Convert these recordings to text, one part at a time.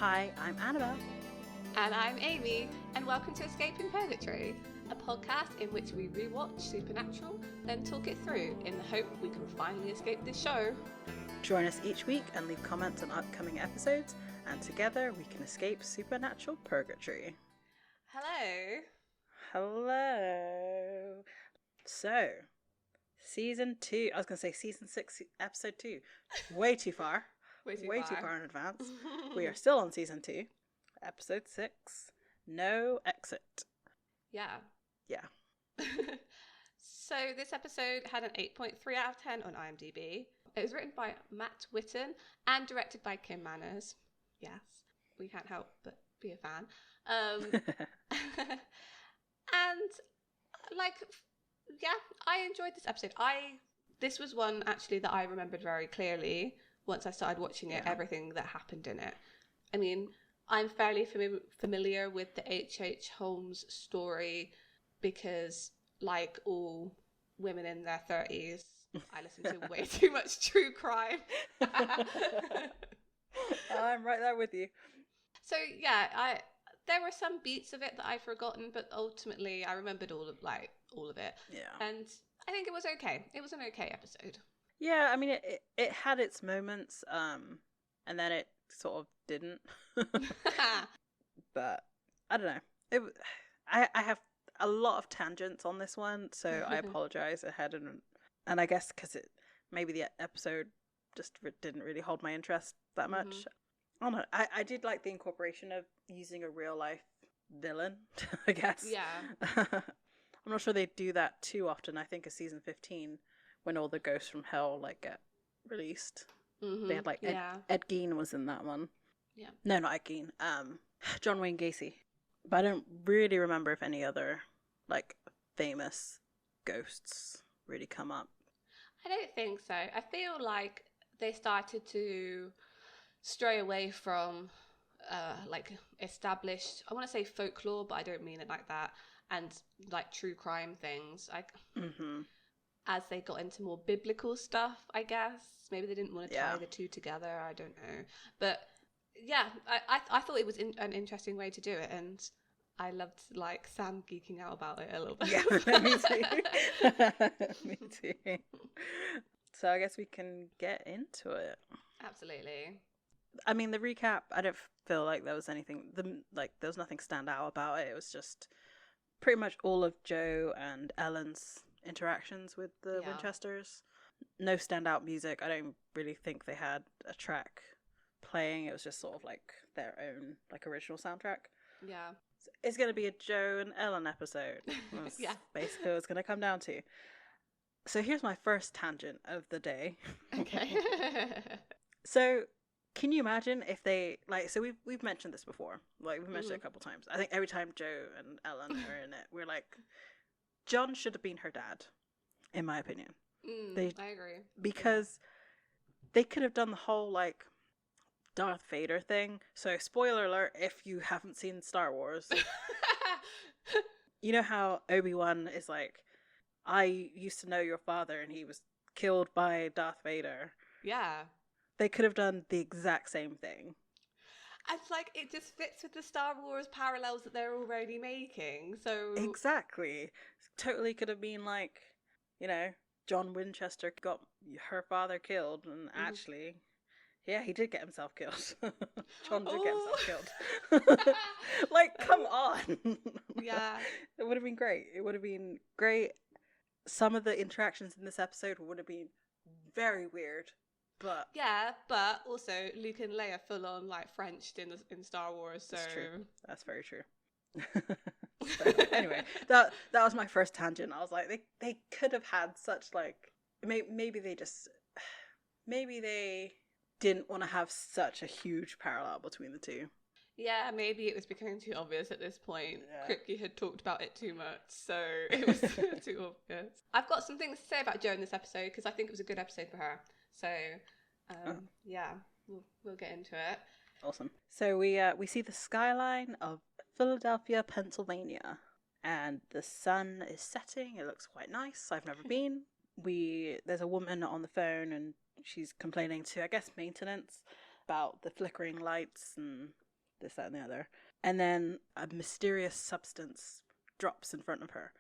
Hi, I'm Annabelle. And I'm Amy, and welcome to Escape Purgatory, a podcast in which we rewatch Supernatural, then talk it through in the hope we can finally escape this show. Join us each week and leave comments on upcoming episodes, and together we can escape Supernatural Purgatory. Hello. Hello. So, Season 2, I was going to say Season 6, Episode 2. Way too far. Way too far in advance. We are still on Season 2, Episode 6, No Exit. Yeah. Yeah. So this episode had an 8.3 out of 10 on IMDb. It was written by Matt Whitten and directed by Kim Manners. Yes, we can't help but be a fan. And I enjoyed this episode. This was one actually that I remembered very clearly once I started watching it, everything that happened in it. I mean, I'm fairly familiar with the H.H. Holmes story because, like all women in their 30s, I listen to way too much true crime. I'm right there with you. So yeah, there were some beats of it that I've forgotten, but ultimately I remembered all of it. Yeah. And I think it was okay. It was an okay episode. Yeah, I mean, it had its moments, and then it sort of didn't. But I don't know. I have a lot of tangents on this one, so I apologize ahead, and I guess because maybe the episode just didn't really hold my interest that much. I don't know. I did like the incorporation of using a real life villain, I guess. Yeah. I'm not sure they do that too often. I think of season 15 when all the ghosts from hell get released. They had Ed Gein was in that one. Yeah. No, not Ed Gein. John Wayne Gacy. But I don't really remember if any other famous ghosts really come up. I don't think so. I feel like they started to stray away from established, I want to say folklore, but I don't mean it like that, and true crime things. As they got into more biblical stuff, I guess. Maybe they didn't want to tie the two together. I don't know. But yeah, I thought it was an interesting way to do it, and I loved Sam geeking out about it a little bit. Yeah, me too. Me too. So I guess we can get into it. Absolutely. I mean, the recap, I don't feel like there was anything, there was nothing stand out about it. It was just pretty much all of Joe and Ellen's interactions with the Winchesters. No standout music. I don't really think they had a track playing. It was just sort of their own original soundtrack. Yeah. So it's going to be a Joe and Ellen episode. That's basically what it's going to come down to. So here's my first tangent of the day. Okay. So can you imagine if they so we've mentioned this before. We've mentioned it a couple times. I think every time Joe and Ellen are in it, we're like, John should have been her dad, in my opinion. I agree. Because they could have done the whole Darth Vader thing. So spoiler alert if you haven't seen Star Wars. You know how Obi-Wan is I used to know your father and he was killed by Darth Vader. Yeah. They could have done the exact same thing. And it just fits with the Star Wars parallels that they're already making. So exactly, totally could have been John Winchester got her father killed, and actually, he did get himself killed. John did get himself killed. Come on. Yeah, it would have been great. It would have been great. Some of the interactions in this episode would have been very weird. But but also Luke and Leia full on Frenched in Star Wars. So that's true. That's very true. So, anyway, that was my first tangent. I was like, they could have had such maybe they didn't want to have such a huge parallel between the two. Yeah, maybe it was becoming too obvious at this point. Yeah. Kripke had talked about it too much, so it was too obvious. I've got some things to say about Jo in this episode because I think it was a good episode for her. So, we'll get into it. Awesome. So we see the skyline of Philadelphia, Pennsylvania, and the sun is setting. It looks quite nice. I've never been. There's a woman on the phone and she's complaining to, I guess, maintenance about the flickering lights and this, that, and the other. And then a mysterious substance drops in front of her.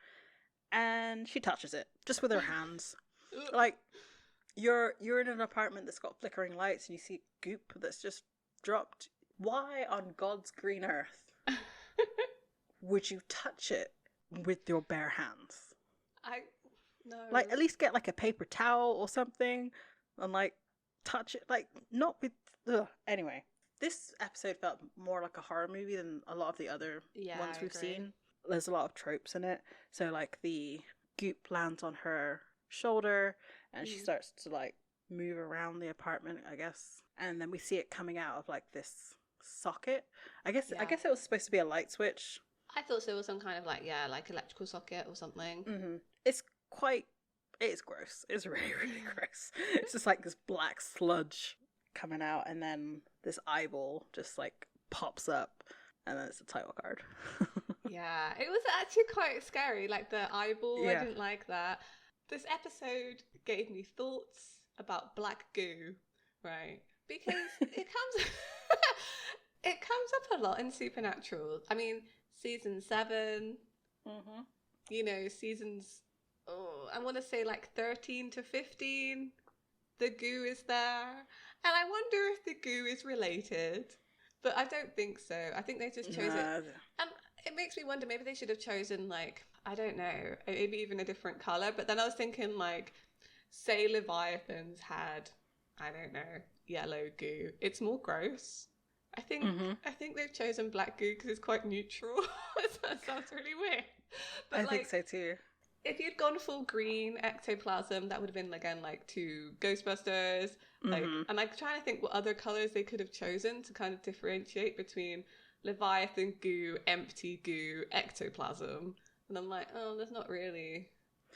And she touches it, just with her hands. Like, you're in an apartment that's got flickering lights and you see goop that's just dropped. Why on God's green earth would you touch it with your bare hands? No. Like, at least get like a paper towel or something and like touch it. Like, not with. Ugh. Anyway, this episode felt more like a horror movie than a lot of the other ones we've seen. There's a lot of tropes in it. So like the goop lands on her shoulder and she starts to like move around the apartment, I guess. And then we see it coming out of like this socket. I guess it was supposed to be a light switch. I thought so. It was some kind of like electrical socket or something. Mm-hmm. It's gross. It's really, really gross. It's just like this black sludge coming out, and then this eyeball just like pops up, and then it's a title card. Yeah, it was actually quite scary. Like the eyeball, I didn't like that. This episode gave me thoughts about black goo, right? Because it comes up a lot in Supernatural. I mean, season 7, seasons, I want to say like 13 to 15, the goo is there. And I wonder if the goo is related. But I don't think so. I think they just chose it. And it makes me wonder, maybe they should have chosen, like, I don't know, maybe even a different colour. But then I was thinking, like, say Leviathans had, I don't know, yellow goo. It's more gross. I think they've chosen black goo because it's quite neutral. That sounds really weird. But I think so too. If you'd gone full green ectoplasm, that would have been again like to Ghostbusters. Like, and I'm trying to think what other colours they could have chosen to kind of differentiate between Leviathan goo, empty goo, ectoplasm. And I'm like, oh, there's not really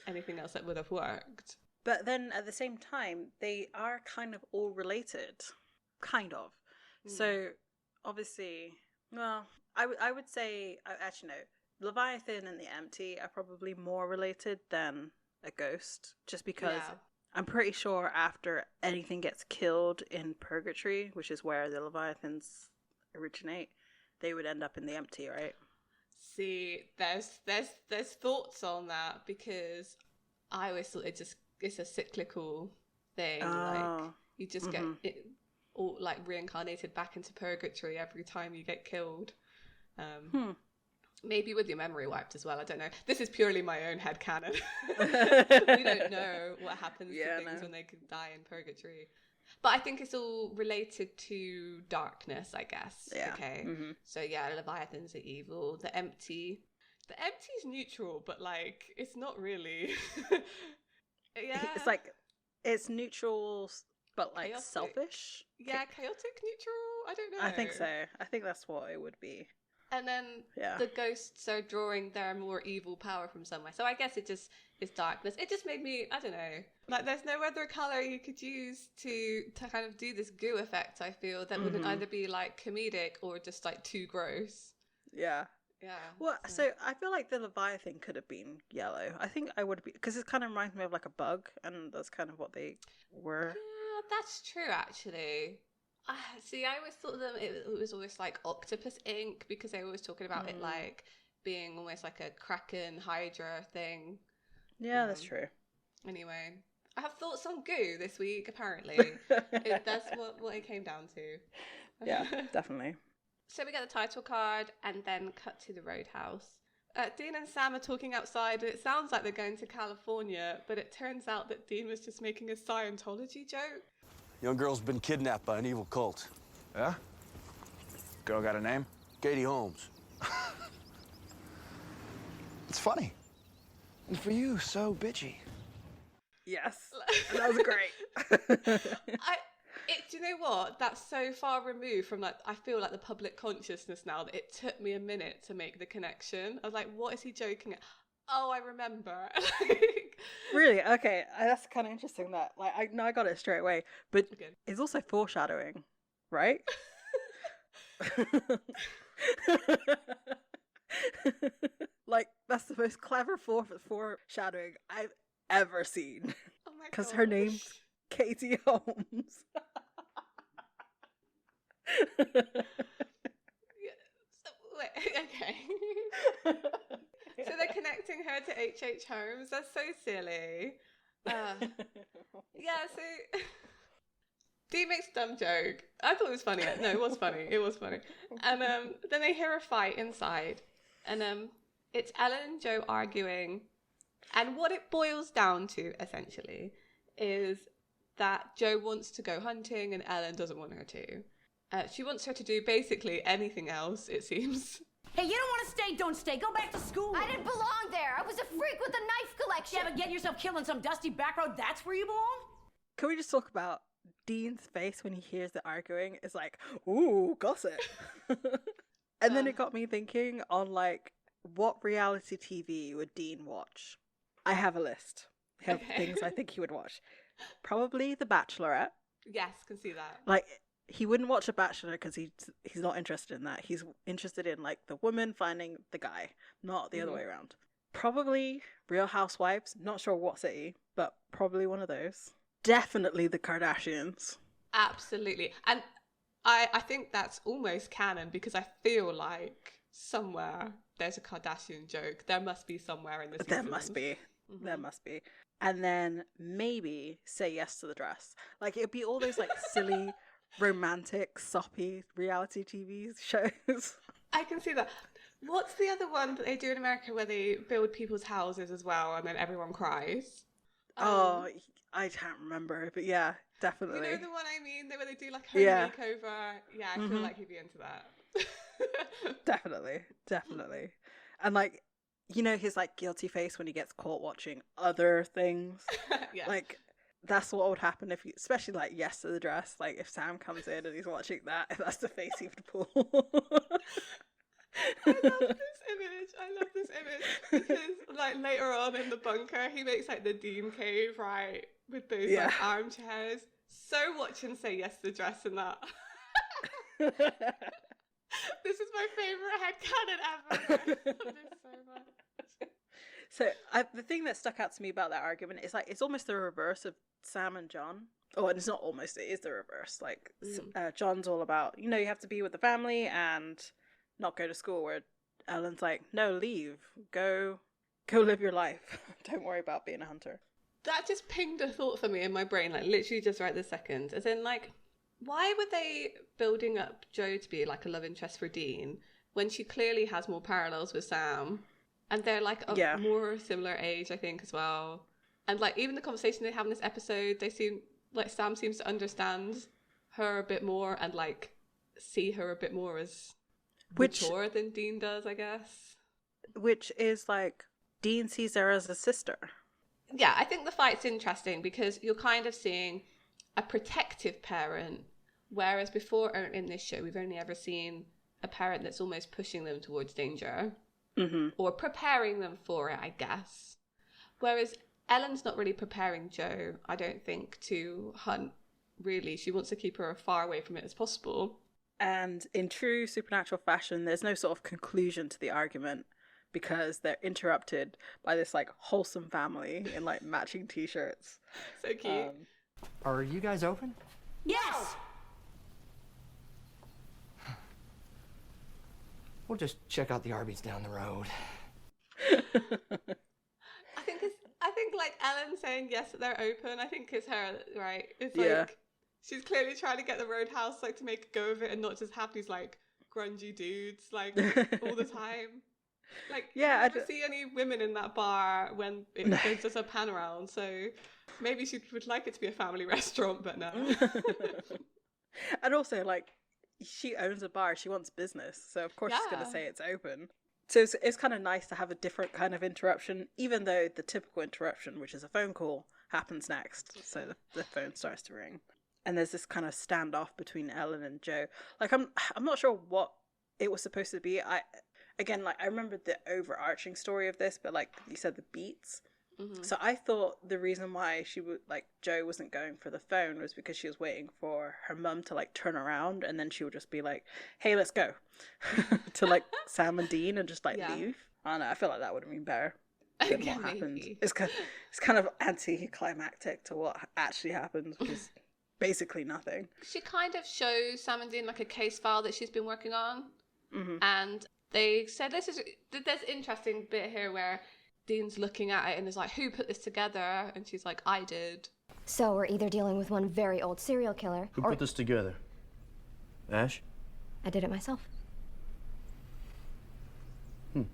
anything else that would have worked. But then at the same time, they are kind of all related. Kind of. So, obviously, well, I would say, actually no, Leviathan and the Empty are probably more related than a ghost, just because I'm pretty sure after anything gets killed in Purgatory, which is where the Leviathans originate, they would end up in the Empty, right? See, there's thoughts on that, because I always thought it's a cyclical thing. Like you just get it all like reincarnated back into Purgatory every time you get killed. Maybe with your memory wiped as well. I don't know. This is purely my own headcanon. We don't know what happens to things when they could die in Purgatory. But I think it's all related to darkness, I guess. Yeah. Okay. So yeah, Leviathans are evil. The Empty's neutral, but like it's not really. It's like it's neutral, but like chaotic. Selfish. Yeah, chaotic neutral. I don't know. I think so. I think that's what it would be. And then the ghosts are drawing their more evil power from somewhere. So I guess it just is darkness. It just made me, I don't know, like there's no other colour you could use to kind of do this goo effect, I feel, that wouldn't either be like comedic or just like too gross. Yeah. Yeah. Well, so I feel like the Leviathan could have been yellow. I think I would be, because it kind of reminds me of like a bug, and that's kind of what they were. Yeah, that's true actually. See, I always thought that it was always like octopus ink, because they were always talking about it like being almost like a Kraken Hydra thing. Yeah, that's true. Anyway, I have thoughts on goo this week, apparently. That's what it came down to. Yeah, definitely. So we get the title card and then cut to the roadhouse. Dean and Sam are talking outside, and it sounds like they're going to California, but it turns out that Dean was just making a Scientology joke. Young girl's been kidnapped by an evil cult. Yeah? Girl got a name? Katie Holmes. It's funny. And for you, so bitchy. Yes. That was great. Do you know what? That's so far removed from, like, I feel like the public consciousness now that it took me a minute to make the connection. I was like, what is he joking at? Oh, I remember. Really? Okay. That's kind of interesting that, like, I got it straight away. But it's also foreshadowing, right? Like, that's the most clever foreshadowing I've ever seen. Oh my god. Because her name's Katie Holmes. Wait, okay. So they're connecting her to H.H. Holmes. That's so silly. Yeah, so Dee makes a dumb joke. I thought it was funny. No, it was funny. It was funny. And then they hear a fight inside. And it's Ellen and Joe arguing. And what it boils down to, essentially, is that Joe wants to go hunting and Ellen doesn't want her to. She wants her to do basically anything else, it seems. Hey, you don't want to stay, don't stay. Go back to school. I didn't belong there. I was a freak with a knife collection. Yeah, but getting yourself killed on some dusty back road, that's where you belong? Can we just talk about Dean's face when he hears the arguing? It's like, ooh, gossip. And then it got me thinking on, like, what reality TV would Dean watch? I have a list of things I think he would watch. Probably The Bachelorette. Yes, can see that. Like, he wouldn't watch a Bachelor because he's not interested in that. He's interested in, like, the woman finding the guy, not the other way around. Probably Real Housewives. Not sure what city, but probably one of those. Definitely the Kardashians. Absolutely. And I think that's almost canon because I feel like somewhere there's a Kardashian joke. There must be somewhere in this. There must be. Mm-hmm. There must be. And then maybe Say Yes to the Dress. Like, it'd be all those, like, silly, romantic, soppy reality TV shows. I can see that. What's the other one that they do in America where they build people's houses as well and then everyone cries? I can't remember, but yeah, definitely. You know the one I mean? Where they do like home makeover? Yeah, I feel like he'd be into that. Definitely. And like, you know his like guilty face when he gets caught watching other things? Yeah. Like, that's what would happen if you, especially like Yes to the Dress, like if Sam comes in and he's watching that, if that's the face he would pull. I love this image because like later on in the bunker he makes like the Dean cave, right, with those like armchairs. So watching Say Yes to the Dress in that. This is my favourite headcanon ever. I love this so much. So the thing that stuck out to me about that argument is like it's almost the reverse of Sam and John. Oh, and it's not almost, it is the reverse. Like John's all about, you know, you have to be with the family and not go to school, where Ellen's like, no, leave, go live your life. Don't worry about being a hunter. That just pinged a thought for me in my brain, like literally just right this second. As in, like, why were they building up Jo to be like a love interest for Dean when she clearly has more parallels with Sam, and they're like a more similar age, I think, as well. And like even the conversation they have in this episode, they seem like Sam seems to understand her a bit more and like see her a bit more as mature than Dean does, I guess. Which is like, Dean sees her as a sister. Yeah, I think the fight's interesting because you're kind of seeing a protective parent, whereas before in this show, we've only ever seen a parent that's almost pushing them towards danger or preparing them for it, I guess. Whereas Ellen's not really preparing Jo, I don't think, to hunt, really. She wants to keep her as far away from it as possible. And in true Supernatural fashion, there's no sort of conclusion to the argument because they're interrupted by this like wholesome family in like matching t-shirts. So cute. Are you guys open? Yes! We'll just check out the Arby's down the road. I think like Ellen saying yes that they're open, I think is her, right? It's like she's clearly trying to get the Roadhouse like to make a go of it and not just have these like grungy dudes like all the time. Like you never see any women in that bar when there's just a pan around, so maybe she would like it to be a family restaurant, but no. And also like she owns a bar, she wants business, so of course she's going to say it's open. So it's kind of nice to have a different kind of interruption, even though the typical interruption, which is a phone call, happens next. So the phone starts to ring. And there's this kind of standoff between Ellen and Jo. Like, I'm not sure what it was supposed to be. I remember the overarching story of this, but like you said, the beats. Mm-hmm. So I thought the reason why she would, like, Jo wasn't going for the phone was because she was waiting for her mum to like turn around, and then she would just be like, hey, let's go to like Sam and Dean and just like leave. I don't know, I feel like that would have been better than what happened. It's kind of anticlimactic to what actually happens, which is basically nothing. She kind of shows Sam and Dean like a case file that she's been working on, and They said there's interesting bit here where Dean's looking at it and is like, who put this together? And she's like, I did. So we're either dealing with one very old serial killer, Who put this together? Ash? I did it myself. And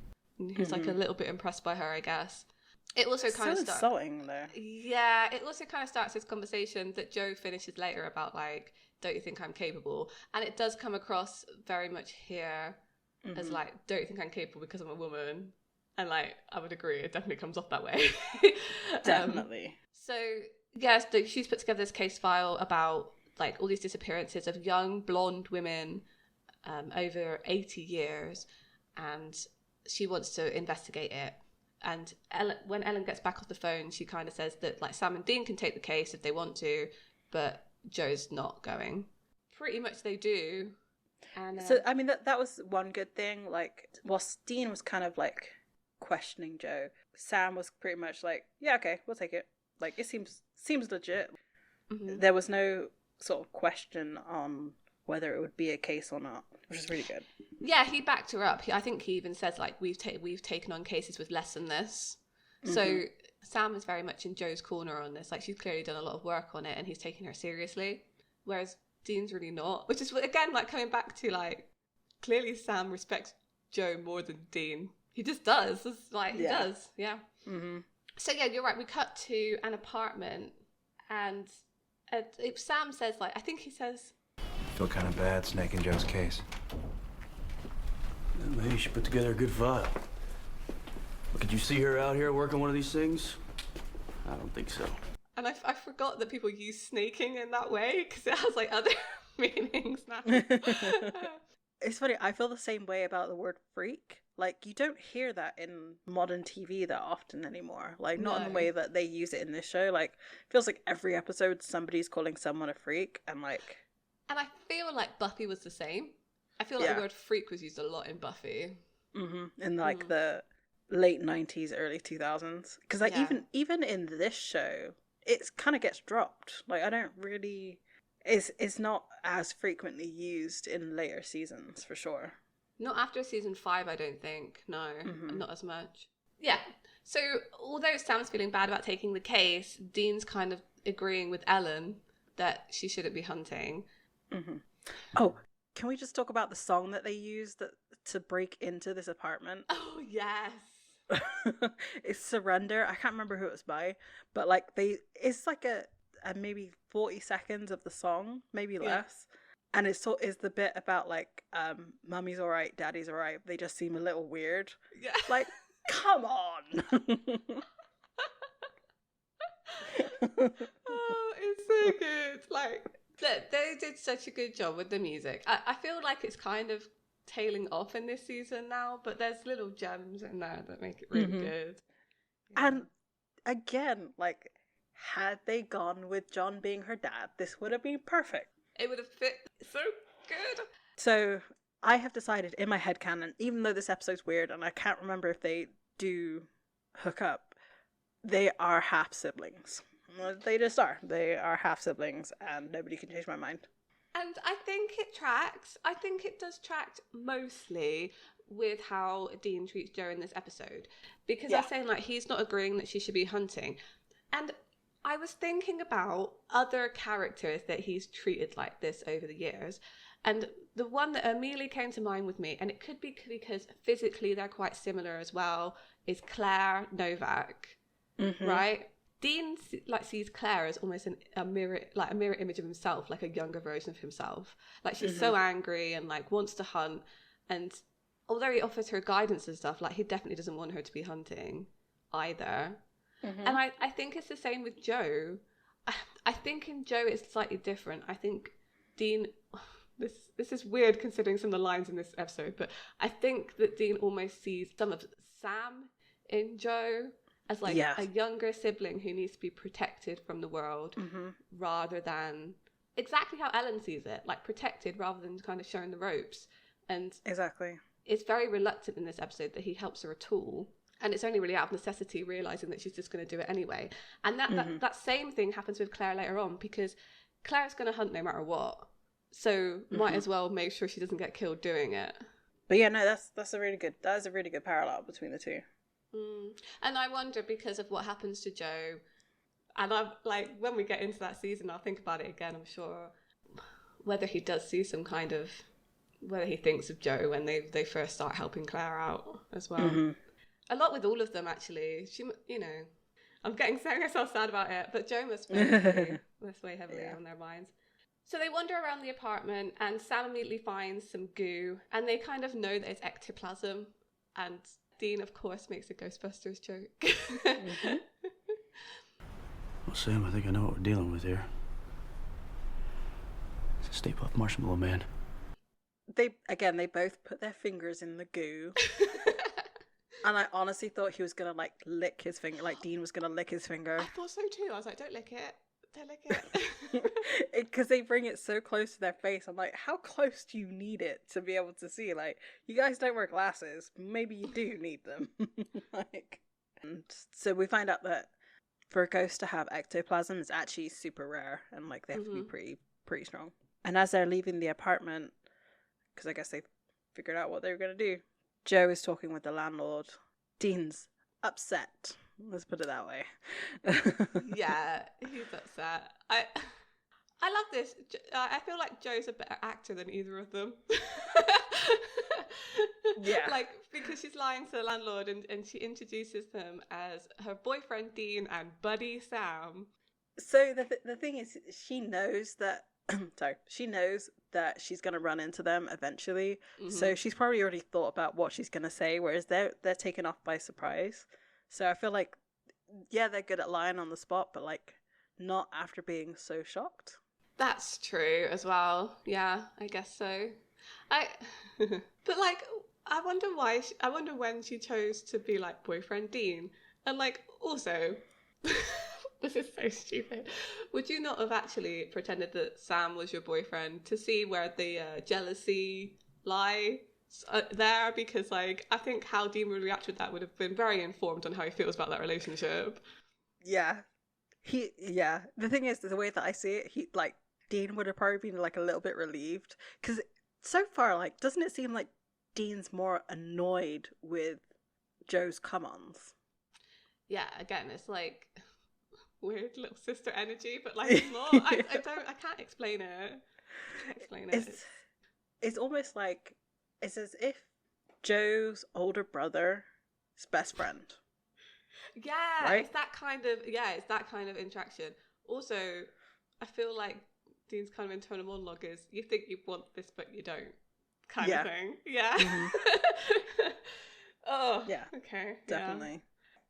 he's like a little bit impressed by her, I guess. It also kind of starts. Insulting there. Yeah, it also kind of starts this conversation that Joe finishes later about like, don't you think I'm capable? And it does come across very much here as like, don't you think I'm capable because I'm a woman? And like, I would agree, it definitely comes off that way. Definitely. So yes, she's put together this case file about like all these disappearances of young blonde women over 80 years, and she wants to investigate it. And when Ellen gets back off the phone, she kind of says that like Sam and Dean can take the case if they want to, but Joe's not going. Pretty much they do. And so I mean that was one good thing. Like, whilst Dean was kind of like questioning Joe, Sam was pretty much like, yeah, okay, we'll take it. Like, it seems legit. Mm-hmm. There was no sort of question on whether it would be a case or not, which is really good. Yeah, he backed her up. I think he even says like, we've taken on cases with less than this. Mm-hmm. So Sam is very much in Joe's corner on this. Like, she's clearly done a lot of work on it and he's taking her seriously, whereas Dean's really not, which is again like coming back to like, clearly Sam respects Joe more than Dean. He just does. It's like he does. Yeah. Mm-hmm. So yeah, you're right. We cut to an apartment, and Sam says like, I think he says, I feel kind of bad snaking Joe's case. Maybe you should put together a good file. Could you see her out here working one of these things? I don't think so. And I forgot that people use snaking in that way because it has like other meanings now. It's funny, I feel the same way about the word freak. Like, you don't hear that in modern TV that often anymore. Like, not in the way that they use it in this show. Like, it feels like every episode somebody's calling someone a freak, and like... And I feel like Buffy was the same. I feel like the word freak was used a lot in Buffy. Mm-hmm. In like the late 90s, early 2000s. Because like even in this show, it kind of gets dropped. Like, I don't really... It's not as frequently used in later seasons, for sure. Not after season 5, I don't think. No, not as much. Yeah. So although Sam's feeling bad about taking the case, Dean's kind of agreeing with Ellen that she shouldn't be hunting. Mm-hmm. Oh, can we just talk about the song that they used to break into this apartment? Oh, yes. It's Surrender. I can't remember who it was by, but like it's like a maybe 40 seconds of the song, maybe less. And it's the bit about like, mummy's all right, daddy's all right. They just seem a little weird. Yeah. Like, come on. Oh, it's so good. Like, they did such a good job with the music. I feel like it's kind of tailing off in this season now, but there's little gems in there that make it really good. Yeah. And again, like, had they gone with John being her dad, this would have been perfect. It would have fit so good. So I have decided in my headcanon, even though this episode's weird and I can't remember if they do hook up, they are half siblings. They just are. They are half siblings and nobody can change my mind. And I think it tracks. I think it does track mostly with how Dean treats Joe in this episode. Because they're saying like he's not agreeing that she should be hunting. And I was thinking about other characters that he's treated like this over the years. And the one that immediately came to mind with me, and it could be because physically they're quite similar as well, is Claire Novak, right? Dean sees Claire as almost a mirror image of himself, like a younger version of himself. Like she's so angry and like wants to hunt. And although he offers her guidance and stuff, like he definitely doesn't want her to be hunting either. Mm-hmm. And I think it's the same with Joe. I think in Joe it's slightly different. I think Dean, this is weird considering some of the lines in this episode, but I think that Dean almost sees some of Sam in Joe as like a younger sibling who needs to be protected from the world rather than exactly how Ellen sees it, like protected rather than kind of showing the ropes. And exactly, it's very reluctant in this episode that he helps her at all. And it's only really out of necessity, realising that she's just going to do it anyway. And that same thing happens with Claire later on, because Claire's going to hunt no matter what. So might as well make sure she doesn't get killed doing it. But yeah, no, that is a really good parallel between the two. And I wonder, because of what happens to Joe, and I'm like, when we get into that season, I'll think about it again, I'm sure, whether he does see some kind of, whether he thinks of Joe when they first start helping Claire out as well. Mm-hmm. A lot with all of them, actually. She, you know, I'm getting myself sad about it, but Joe must weigh heavily on their minds. So they wander around the apartment, and Sam immediately finds some goo, and they kind of know that it's ectoplasm, and Dean, of course, makes a Ghostbusters joke. Mm-hmm. Well, Sam, I think I know what we're dealing with here. It's a Stay Puft Marshmallow Man. They both put their fingers in the goo. And I honestly thought he was going to, like, lick his finger. Like, Dean was going to lick his finger. I thought so, too. I was like, don't lick it. Don't lick it. Because they bring it so close to their face. I'm like, how close do you need it to be able to see? Like, you guys don't wear glasses. Maybe you do need them. And so we find out that for a ghost to have ectoplasm is actually super rare. And, like, they have to be pretty strong. And as they're leaving the apartment, because I guess they figured out what they were going to do, Joe is talking with the landlord. Dean's upset. Let's put it that way. Yeah, he's upset. I love this. I feel like Joe's a better actor than either of them. Yeah. Like, because she's lying to the landlord and she introduces them as her boyfriend Dean and buddy Sam. So the thing is, she knows that she knows that she's going to run into them eventually. Mm-hmm. So she's probably already thought about what she's going to say, whereas they're taken off by surprise. So I feel like, yeah, they're good at lying on the spot, but, like, not after being so shocked. That's true as well. Yeah, I guess so. But, like, I wonder when she chose to be, like, boyfriend Dean. And, like, also... This is so stupid. Would you not have actually pretended that Sam was your boyfriend to see where the jealousy lies there? Because, like, I think how Dean would react with that would have been very informed on how he feels about that relationship. Yeah. The thing is, the way that I see it, Dean would have probably been, like, a little bit relieved. Because so far, like, doesn't it seem like Dean's more annoyed with Joe's come-ons? Yeah, again, it's like... weird little sister energy, but, like, it's not. I can't explain it. It's almost like it's as if Joe's older brother's best friend. Yeah, right? It's that kind of interaction. Also, I feel like Dean's kind of internal monologue is, you think you want this but you don't, kind of thing. Yeah. Mm-hmm. Oh, yeah. Okay. Definitely. Yeah.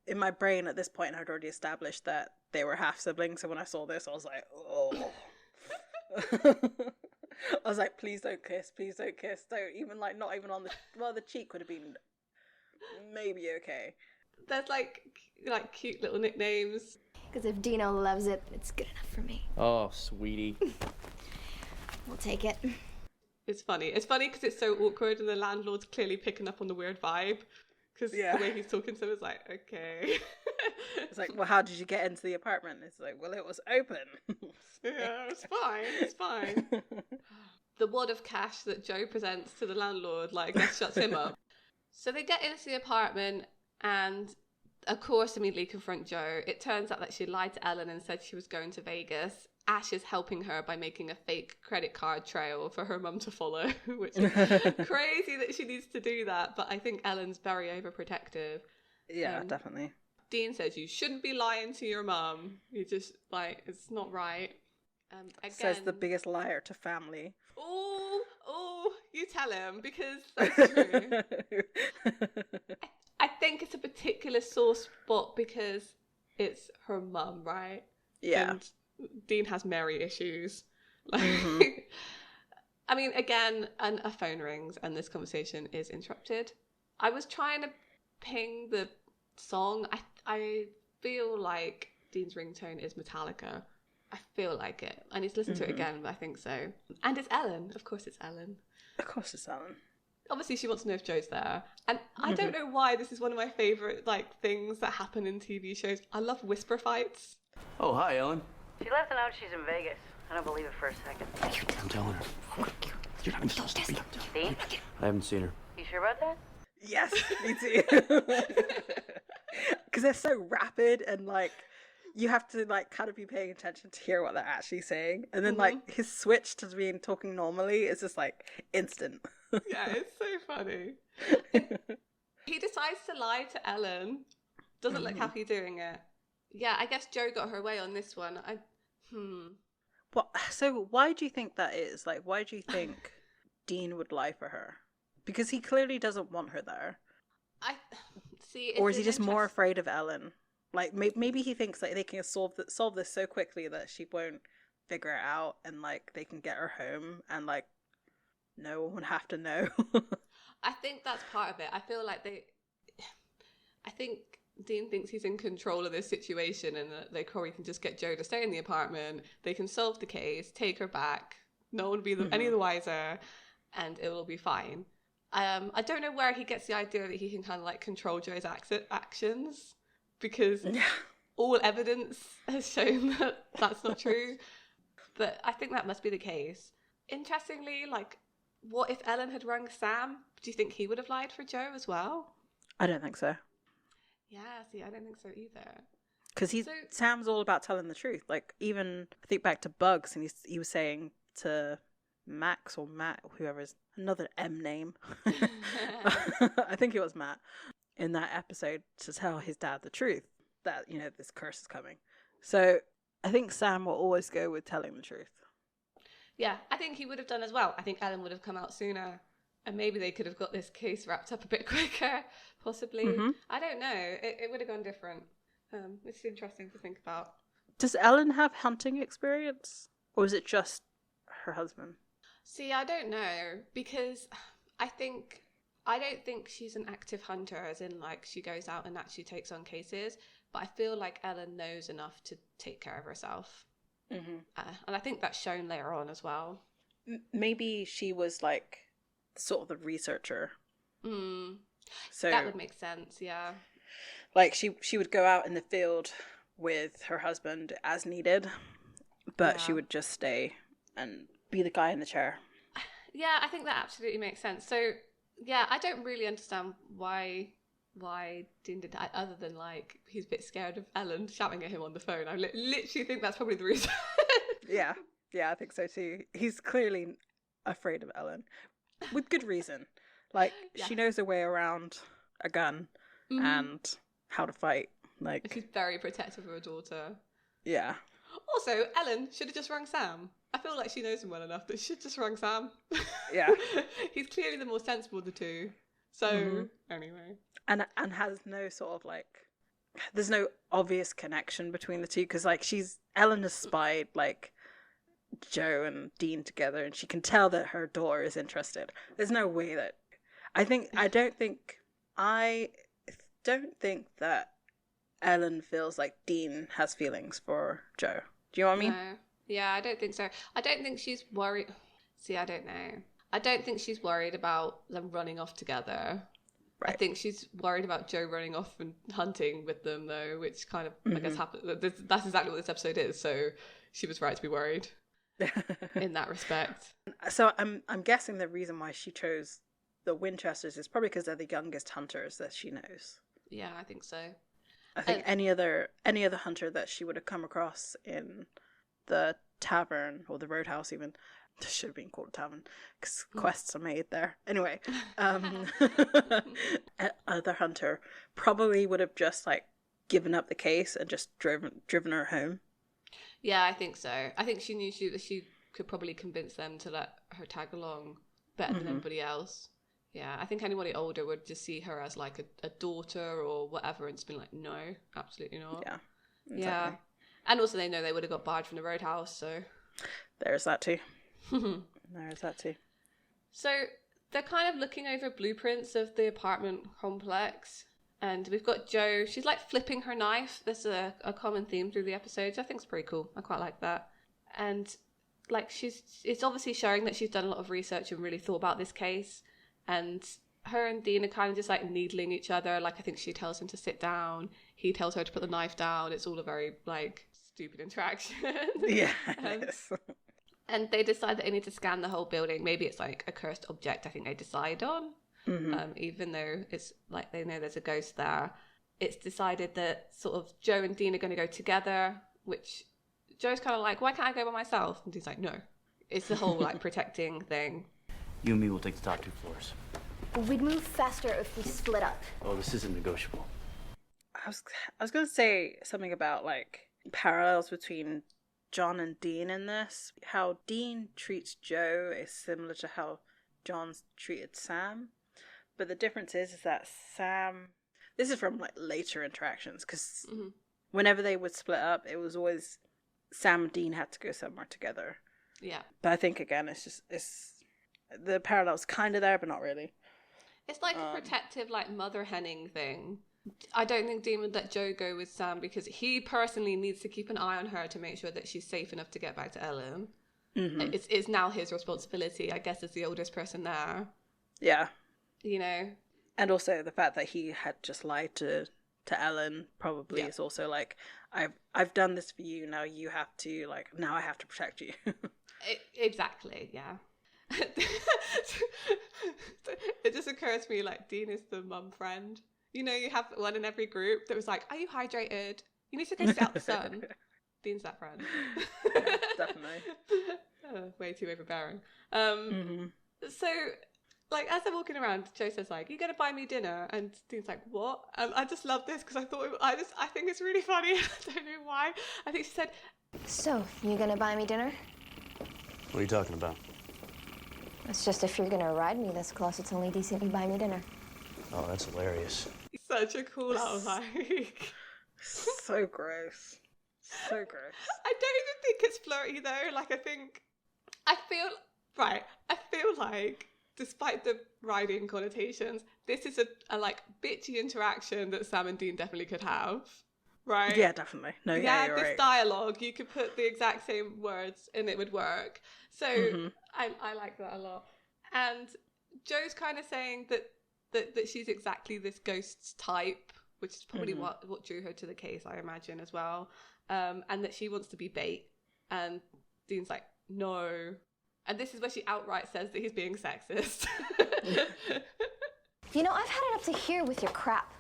In my brain at this point, I'd already established that they were half siblings. So when I saw this, I was like, oh. I was like, please don't kiss. Don't even, like, not even on the cheek would have been maybe okay. There's like cute little nicknames. Because if Dino loves it, it's good enough for me. Oh, sweetie. We'll take it. It's funny because it's so awkward and the landlord's clearly picking up on the weird vibe. Because the way he's talking to him is like, okay. It's like, well, how did you get into the apartment? It's like, well, it was open. Yeah, it's fine. The wad of cash that Joe presents to the landlord, like, that shuts him up. So they get into the apartment and, of course, immediately confront Joe. It turns out that she lied to Ellen and said she was going to Vegas. Ash is helping her by making a fake credit card trail for her mum to follow, which is crazy that she needs to do that, but I think Ellen's very overprotective. Yeah, definitely. Dean says you shouldn't be lying to your mum. You just, like, it's not right. Again, says the biggest liar to family. Oh, you tell him, because that's true. I think it's a particular sore spot because it's her mum, right? Yeah. And Dean has Mary issues. Like, I mean, again, a phone rings and this conversation is interrupted. I was trying to ping the song. I feel like Dean's ringtone is Metallica. I feel like it. I need to listen to it again, but I think so. And it's Ellen. Of course it's Ellen. Of course it's Ellen. Obviously she wants to know if Joe's there. And I don't know why this is one of my favourite, like, things that happen in TV shows. I love whisper fights. Oh, hi, Ellen. She left a note she's in Vegas. I don't believe it for a second. I'm telling her. You're not going to stop. Dean? I haven't seen her. You sure about that? Yes, me too. Because they're so rapid and like you have to like kind of be paying attention to hear what they're actually saying, and then like his switch to being talking normally is just like instant. Yeah, it's so funny. He decides to lie to Ellen. Doesn't look happy doing it. Yeah, I guess Jo got her way on this one. Well, so why do you think that is? Like, why do you think Dean would lie for her? Because he clearly doesn't want her there. I see. Or is he just more afraid of Ellen? Like, maybe he thinks like they can solve this so quickly that she won't figure it out, and like they can get her home, and like no one would have to know. I think that's part of it. I feel like I think Dean thinks he's in control of this situation, and that they probably can just get Jo to stay in the apartment. They can solve the case, take her back. No one will be any the wiser, and it will be fine. I don't know where he gets the idea that he can kind of like control Jo's actions, because all evidence has shown that that's not true. But I think that must be the case. Interestingly, like, what if Ellen had rung Sam? Do you think he would have lied for Jo as well? I don't think so. Yeah, see, I don't think so either. Because Sam's all about telling the truth. Like, even I think back to Bugs, and he was saying to Max or Matt, or whoever is another M name. I think it was Matt in that episode, to tell his dad the truth that, you know, this curse is coming. So I think Sam will always go with telling the truth. Yeah, I think he would have done as well. I think Ellen would have come out sooner, and maybe they could have got this case wrapped up a bit quicker, possibly. I don't know. It would have gone different. It's interesting to think about. Does Ellen have hunting experience? Or is it just her husband? See, I don't know, because I don't think she's an active hunter, as in like she goes out and actually takes on cases, but I feel like Ellen knows enough to take care of herself. And I think that's shown later on as well. Maybe she was like sort of the researcher. So that would make sense, yeah. Like she would go out in the field with her husband as needed, but she would just stay and be the guy in the chair. Yeah, I think that absolutely makes sense. So yeah, I don't really understand why Dean did that, other than like he's a bit scared of Ellen shouting at him on the phone. I literally think that's probably the reason. Yeah, I think so too. He's clearly afraid of Ellen, with good reason. Like she knows her way around a gun and how to fight. Like she's very protective of her daughter. Yeah. Also, Ellen should have just rung Sam. I feel like she knows him well enough that she should just rung Sam. Yeah. He's clearly the more sensible of the two. So anyway. And has no sort of like, there's no obvious connection between the two, because like Ellen has spied like Jo and Dean together, and she can tell that her daughter is interested. There's no way that I don't think that Ellen feels like Dean has feelings for Jo. Do you know what I mean? No. Yeah, I don't think so. I don't think she's worried. See, I don't know. I don't think she's worried about them running off together. Right. I think she's worried about Jo running off and hunting with them, though, which kind of, I guess, happened. That's exactly what this episode is, so she was right to be worried in that respect. So I'm guessing the reason why she chose the Winchesters is probably because they're the youngest hunters that she knows. Yeah, I think so. I think any other hunter that she would have come across in the tavern or the roadhouse, even, this should have been called a tavern because quests are made there. Anyway, other hunter probably would have just like given up the case and just driven her home. Yeah, I think so. I think she knew she could probably convince them to let her tag along better than everybody else. Yeah, I think anybody older would just see her as like a daughter or whatever, and just been like, no, absolutely not. Yeah, exactly. Yeah. And also they know they would have got barred from the roadhouse, so there's that too. So they're kind of looking over blueprints of the apartment complex, and we've got Jo. She's like flipping her knife. There's a common theme through the episodes. I think it's pretty cool. I quite like that. And like it's obviously showing that she's done a lot of research and really thought about this case. And her and Dean are kind of just like needling each other. Like I think she tells him to sit down. He tells her to put the knife down. It's all a very like stupid interaction. Yeah. And they decide that they need to scan the whole building. Maybe it's like a cursed object, I think they decide on. even though it's like they know there's a ghost there. It's decided that sort of Joe and Dean are going to go together, which Joe's kind of like, why can't I go by myself? And Dean's like, no. It's the whole like protecting thing. You and me will take the top 2 floors. We'd move faster if we split up. Oh, this isn't negotiable. I was going to say something about like parallels between John and Dean in this. How Dean treats Joe is similar to how John's treated Sam. But the difference is that Sam... This is from like later interactions, because whenever they would split up, it was always Sam and Dean had to go somewhere together. Yeah. But I think, again, it's the parallel's kind of there, but not really. It's like a protective, like, mother henning thing. I don't think Dean would let Joe go with Sam because he personally needs to keep an eye on her to make sure that she's safe enough to get back to Ellen. It's now his responsibility, I guess, as the oldest person there. Yeah. You know? And also the fact that he had just lied to Ellen probably is also like, I've done this for you, now you have to, like, now I have to protect you. Exactly, yeah. It just occurs to me, like, Dean is the mum friend. You know, you have one in every group that was like, are you hydrated? You need to go sit out the sun. Dean's that friend. Definitely. Way too overbearing. So, like, as they're walking around, Joe says, like, you going to buy me dinner? And Dean's like, what? I just love this because I think it's really funny. I don't know why. I think she said... So, you gonna buy me dinner? What are you talking about? It's just if you're gonna ride me this close, it's only decent you buy me dinner. Oh, that's hilarious. Such a cool out like. So gross. So gross. I don't even think it's flirty though. Like, I feel like, despite the riding connotations, this is a like bitchy interaction that Sam and Dean definitely could have. Right? Yeah, definitely. No, yeah, you're this right. dialogue, you could put the exact same words and it would work. So I like that a lot. And Joe's kind of saying that she's exactly this ghost's type, which is probably what drew her to the case, I imagine, as well. And that she wants to be bait. And Dean's like, no. And this is where she outright says that he's being sexist. You know, I've had it up to here with your crap.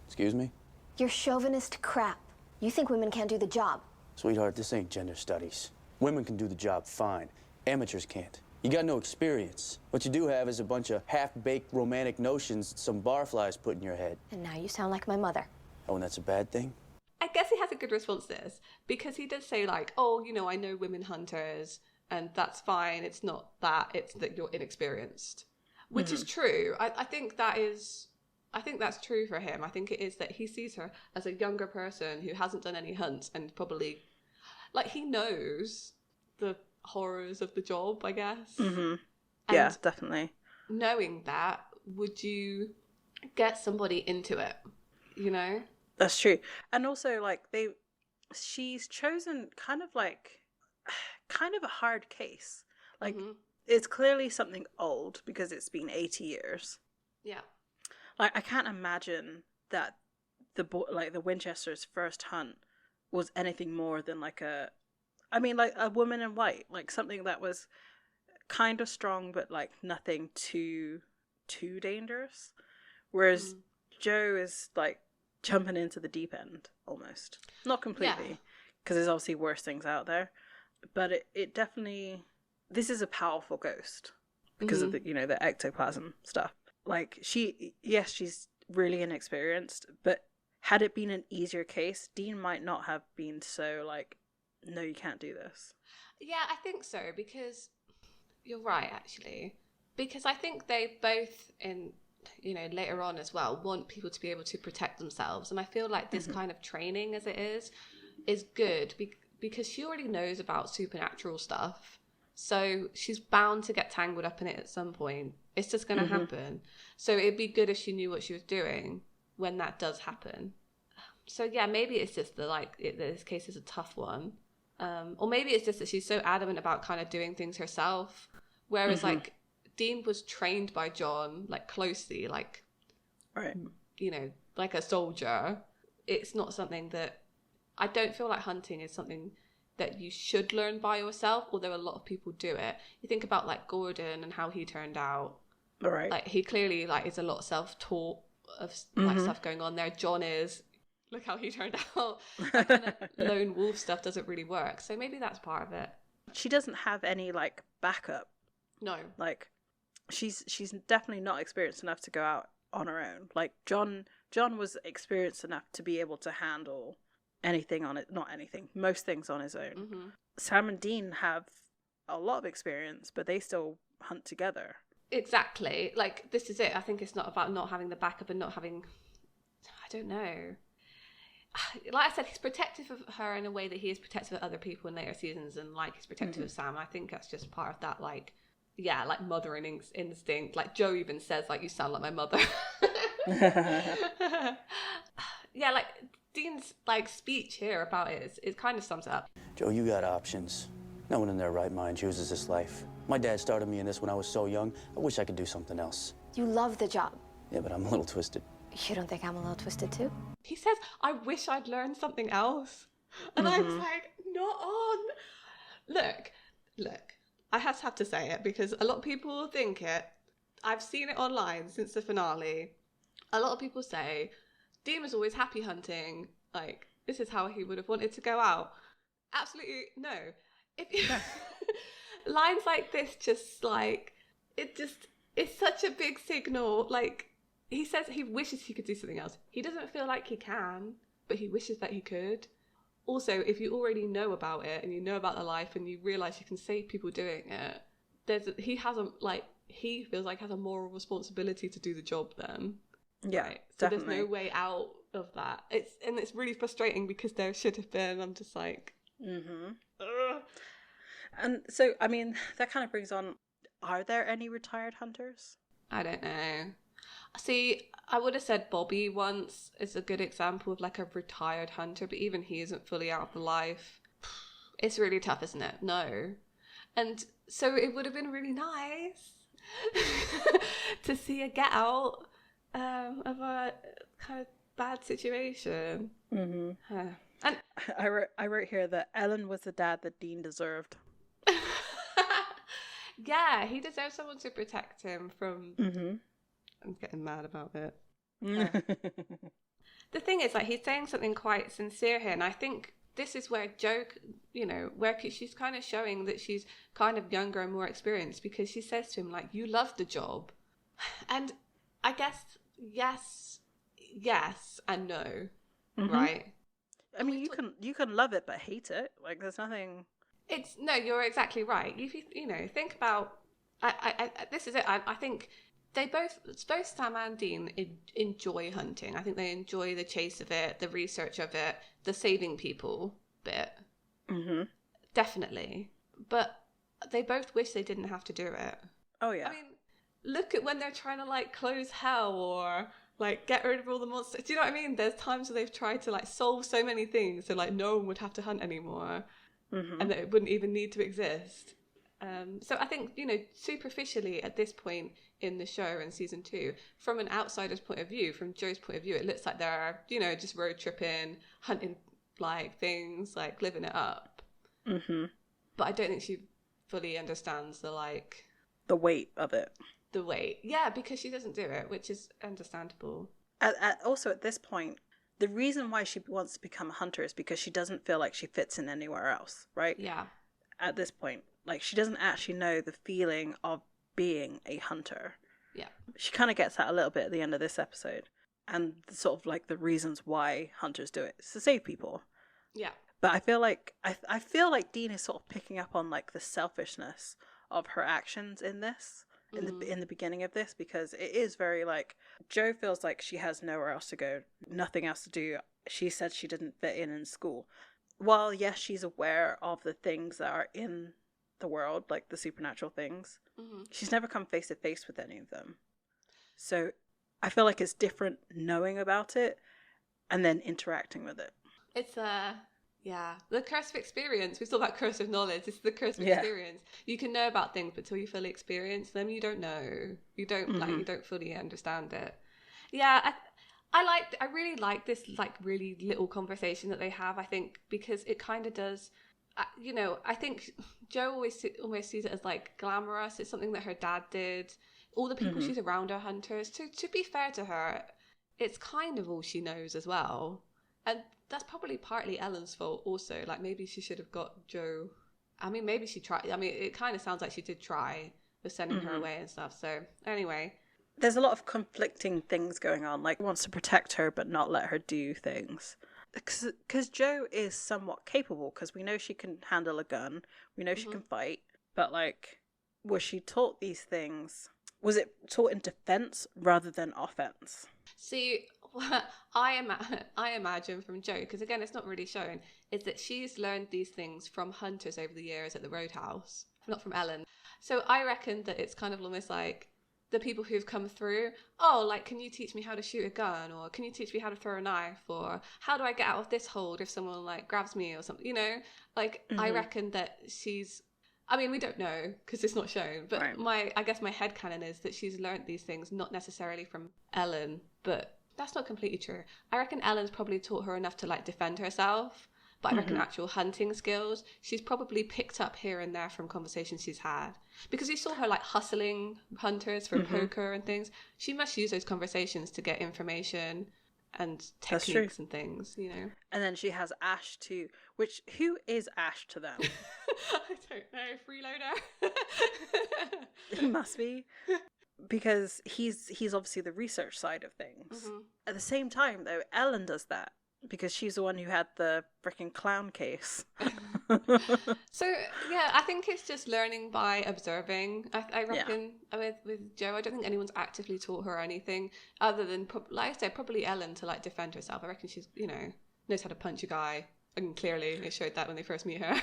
Excuse me? Your chauvinist crap. You think women can't do the job. Sweetheart, this ain't gender studies. Women can do the job fine. Amateurs can't. You got no experience. What you do have is a bunch of half-baked romantic notions that some barflies put in your head. And now you sound like my mother. Oh, and that's a bad thing? I guess he has a good response to this, because he does say, like, oh, you know, I know women hunters, and that's fine. It's not that. It's that you're inexperienced. Which is true. I think that's true for him. I think it is that he sees her as a younger person who hasn't done any hunts and probably, like, he knows the horrors of the job, I guess. Yeah, definitely. Knowing that, would you get somebody into it? You know? That's true. And also, like, she's chosen kind of a hard case. Like, it's clearly something old because it's been 80 years. Yeah. Like, I can't imagine that the Winchesters' first hunt was anything more than like a woman in white, like something that was kind of strong, but like nothing too dangerous. Whereas Joe is like jumping into the deep end almost, not completely, because there's obviously worse things out there, but it definitely, this is a powerful ghost because of the ectoplasm stuff. Like, she's really inexperienced, but had it been an easier case, Dean might not have been so like, no, you can't do this. Yeah, I think so, because you're right, actually. Because I think they both, later on as well, want people to be able to protect themselves. And I feel like this kind of training, as it is good because she already knows about supernatural stuff. So she's bound to get tangled up in it at some point. It's just going to happen. So it'd be good if she knew what she was doing when that does happen. So yeah, maybe it's just this case is a tough one. Or maybe it's just that she's so adamant about kind of doing things herself. Whereas like Dean was trained by John, like closely, like, right, like a soldier. It's not something that, I don't feel like hunting is something that you should learn by yourself, although a lot of people do it. You think about like Gordon and how he turned out. Right. Like, he clearly, like, is a lot self-taught of, like, stuff going on there. John is, look how he turned out. That kind of lone wolf stuff doesn't really work. So maybe that's part of it. She doesn't have any, like, backup. No. Like, she's definitely not experienced enough to go out on her own. Like, John was experienced enough to be able to handle anything on it. Not anything. Most things on his own. Mm-hmm. Sam and Dean have a lot of experience, but they still hunt together. Exactly. Like, this is it. I think it's not about not having the backup and not having... I don't know. Like I said, he's protective of her in a way that he is protective of other people in later seasons, and, like, he's protective of Sam. I think that's just part of that, like, yeah, like, mothering instinct. Like, Joe even says, like, you sound like my mother. Yeah, like, Dean's, like, speech here about it kind of sums it up. Joe, you got options. No one in their right mind chooses this life. My dad started me in this when I was so young. I wish I could do something else. You love the job. Yeah, but I'm a little twisted. You don't think I'm a little twisted too? He says, I wish I'd learned something else. And I was like, not on. Look, I have to say it because a lot of people think it. I've seen it online since the finale. A lot of people say, Dean was always happy hunting. Like, this is how he would have wanted to go out. Absolutely no. If you... Lines like this just, like, it's such a big signal. Like, he says he wishes he could do something else. He doesn't feel like he can, but he wishes that he could. Also, if you already know about it and you know about the life and you realise you can save people doing it, he feels like has a moral responsibility to do the job then. Yeah, right? So definitely. there's no way out of that. It's really frustrating because there should have been. I'm just like... Ugh. And so, I mean, that kind of brings on, are there any retired hunters? I don't know. See, I would have said Bobby once is a good example of, like, a retired hunter, but even he isn't fully out of the life. It's really tough, isn't it? No. And so it would have been really nice to see a get out of a kind of bad situation. Mm-hmm. And I wrote here that Ellen was the dad that Dean deserved. yeah, he deserves someone to protect him from... I'm getting mad about it. The thing is, like, he's saying something quite sincere here, and I think this is where Jo, where she's kind of showing that she's kind of younger and more experienced, because she says to him, like, you love the job. And I guess yes and no, right? I mean, you can love it but hate it. Like, there's nothing... No, you're exactly right. If you think about... this is it. I think... both Sam and Dean enjoy hunting. I think they enjoy the chase of it, the research of it, the saving people bit. Mm-hmm. Definitely. But they both wish they didn't have to do it. Oh, yeah. I mean, look at when they're trying to, like, close hell or, like, get rid of all the monsters. Do you know what I mean? There's times where they've tried to, like, solve so many things so, like, no one would have to hunt anymore. Mm-hmm. And that it wouldn't even need to exist. So I think, superficially at this point in the show in season 2, from an outsider's point of view, from Joe's point of view, it looks like they're, just road tripping, hunting, like, things, like, living it up. Mm-hmm. But I don't think she fully understands the, like... the weight of it. The weight. Yeah, because she doesn't do it, which is understandable. Also, at this point, the reason why she wants to become a hunter is because she doesn't feel like she fits in anywhere else, right? Yeah. At this point. Like, she doesn't actually know the feeling of being a hunter. Yeah. She kind of gets that a little bit at the end of this episode. And sort of, like, the reasons why hunters do it. It's to save people. Yeah. But I feel like I feel like Dean is sort of picking up on, like, the selfishness of her actions in this. In the beginning of this, because it is very, like, Jo feels like she has nowhere else to go, nothing else to do. She said she didn't fit in school. While, yes, she's aware of the things that are in the world, like the supernatural things, she's never come face to face with any of them. So I feel like it's different knowing about it and then interacting with it. It's the curse of experience. We saw that curse of knowledge. It's the curse of experience. You can know about things, but till you fully experience them, you don't know. You don't you don't fully understand it. Yeah, I really like this, like, really little conversation that they have. I think because it kind of does. I think Jo always sees it as, like, glamorous. It's something that her dad did. all the people she's around are hunters. To be fair to her, it's kind of all she knows as well. And that's probably partly Ellen's fault also. Like, maybe she should have got Joe. I mean, maybe she tried. I mean, it kind of sounds like she did try with sending her away and stuff. So, anyway. There's a lot of conflicting things going on. Like, wants to protect her but not let her do things. Because Joe is somewhat capable, because we know she can handle a gun. We know she can fight. But, like, was she taught these things? Was it taught in defense rather than offense? See, what I imagine from Joe, because again, it's not really shown, is that she's learned these things from hunters over the years at the Roadhouse, not from Ellen. So I reckon that it's kind of almost like the people who've come through, oh, like, can you teach me how to shoot a gun? Or can you teach me how to throw a knife? Or how do I get out of this hold if someone, like, grabs me or something? You know, like, I reckon that she's, I mean, we don't know because it's not shown, but I guess my headcanon is that she's learned these things not necessarily from Ellen, but that's not completely true. I reckon Ellen's probably taught her enough to, like, defend herself, but I reckon actual hunting skills, she's probably picked up here and there from conversations she's had. Because you saw her, like, hustling hunters for poker and things. She must use those conversations to get information and techniques and things, you know. And then she has Ash too, which, who is Ash to them? I don't know, freeloader? He must be. Because he's obviously the research side of things. At the same time, though, Ellen does that. Because she's the one who had the freaking clown case. So, yeah, I think it's just learning by observing. I reckon with Joe, I don't think anyone's actively taught her anything other than, like I said, probably Ellen to, like, defend herself. I reckon she's, you know, knows how to punch a guy. And clearly it showed that when they first meet her.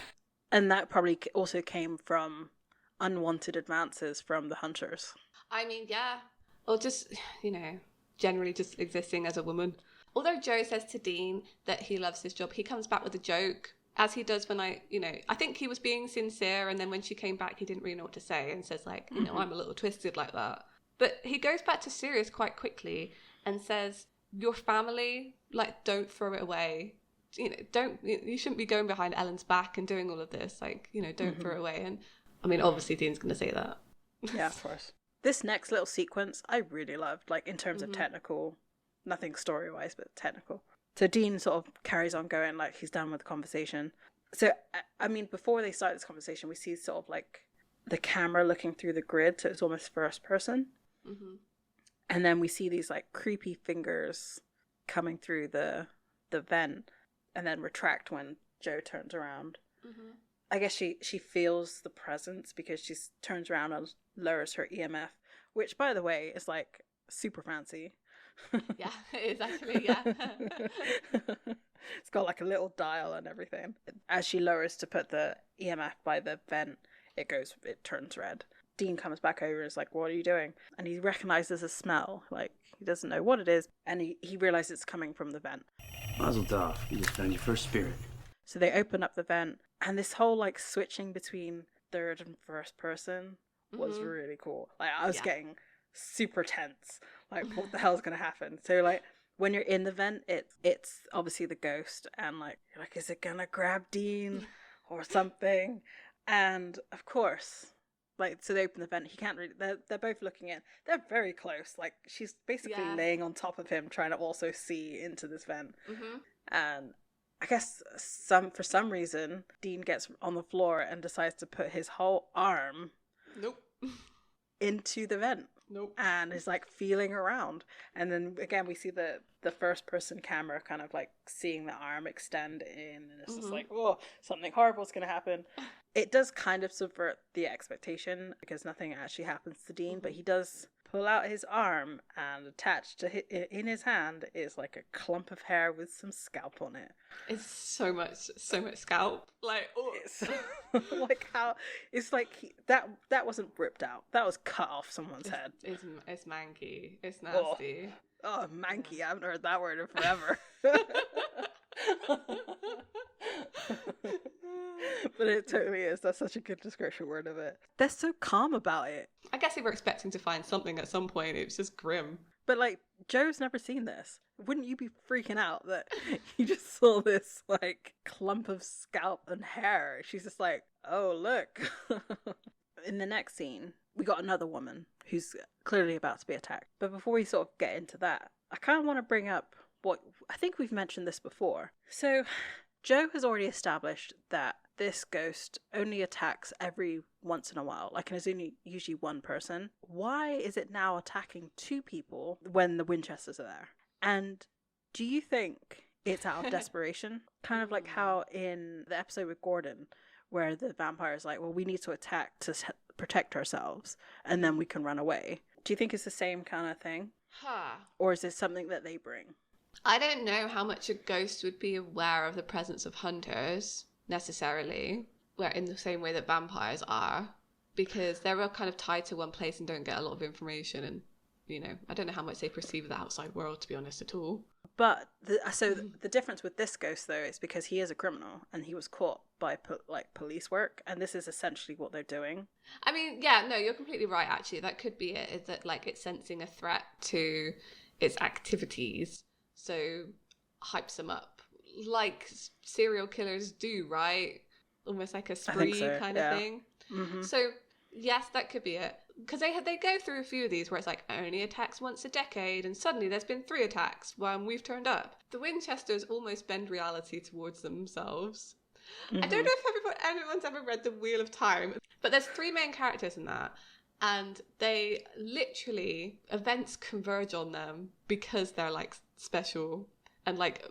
And that probably also came from unwanted advances from the hunters. I mean, yeah. Or just, you know, generally just existing as a woman. Although Joe says to Dean that he loves his job, he comes back with a joke, as he does when I think he was being sincere, and then when she came back, he didn't really know what to say, and says, like, you know, I'm a little twisted like that. But he goes back to serious quite quickly and says, your family, like, don't throw it away. You know, you shouldn't be going behind Ellen's back and doing all of this. Like, you know, don't throw it away. And, I mean, obviously Dean's going to say that. Yeah, of course. This next little sequence, I really loved, like, in terms of technical. Nothing story-wise, but technical. So Dean sort of carries on going, like, he's done with the conversation. So, I mean, before they start this conversation, we see sort of, like, the camera looking through the grid, so it's almost first person. And then we see these, like, creepy fingers coming through the vent, and then retract when Joe turns around. I guess she feels the presence because she turns around and lowers her EMF, which, by the way, is, like, super fancy. Yeah, it is actually, yeah. It's got, like, a little dial and everything. As she lowers to put the EMF by the vent, it turns red. Dean comes back over and is like, what are you doing? And he recognizes a smell. Like, he doesn't know what it is, and he realizes it's coming from the vent. Mazel tov, you just found your first spirit. So they open up the vent, and this whole, like, switching between third and first person was really cool. Like, I was getting super tense. Like, what the hell's gonna happen? So, like, when you're in the vent, it's obviously the ghost, and, like, you're like, is it gonna grab Dean or something? And of course, like, so they open the vent. He can't really. They're both looking in. They're very close. Like, she's basically laying on top of him, trying to also see into this vent. And I guess for some reason, Dean gets on the floor and decides to put his whole arm into the vent. And is, like, feeling around. And then again we see the first person camera kind of, like, seeing the arm extend in, and it's just like, oh, something horrible's gonna happen. It does kind of subvert the expectation because nothing actually happens to Dean, but he does pull out his arm, and attached to in his hand is, like, a clump of hair with some scalp on it. It's so much scalp. Like, oh. It's like, how it's like that wasn't ripped out. That was cut off someone's head. It's manky. It's nasty. Oh, manky. I haven't heard that word in forever. But it totally is. That's such a good description word of it. They're so calm about it. I guess they were expecting to find something at some point. It was just grim. But, like, Joe's never seen this. Wouldn't you be freaking out that you just saw this, like, clump of scalp and hair? She's just like, oh, look. In the next scene, we got another woman who's clearly about to be attacked. But before we sort of get into that, I kind of want to bring up what I think we've mentioned this before. So Joe has already established that this ghost only attacks every once in a while, like, and it's only usually one person. Why is it now attacking two people when the Winchesters are there? And do you think it's out of desperation? Kind of like how in the episode with Gordon, where the vampire is like, well, we need to attack to protect ourselves, and then we can run away. Do you think it's the same kind of thing? Or is it something that they bring? I don't know how much a ghost would be aware of the presence of hunters, necessarily, where in the same way that vampires are, because they're all kind of tied to one place and don't get a lot of information, and, you know, I don't know how much they perceive the outside world, to be honest, at all. But the difference with this ghost, though, is because he is a criminal and he was caught by police work, and this is essentially what they're doing. I mean, yeah, no, you're completely right, actually. That could be it, is that, like, it's sensing a threat to its activities, so hypes them up. Like serial killers do, right? Almost like a spree kind of thing. Mm-hmm. So, yes, that could be it. Because they go through a few of these where it's like, only attacks once a decade, and suddenly there's been 3 attacks when we've turned up. The Winchesters almost bend reality towards themselves. Mm-hmm. I don't know if anyone's ever read The Wheel of Time, but there's 3 main characters in that, and they literally, events converge on them because they're like special and like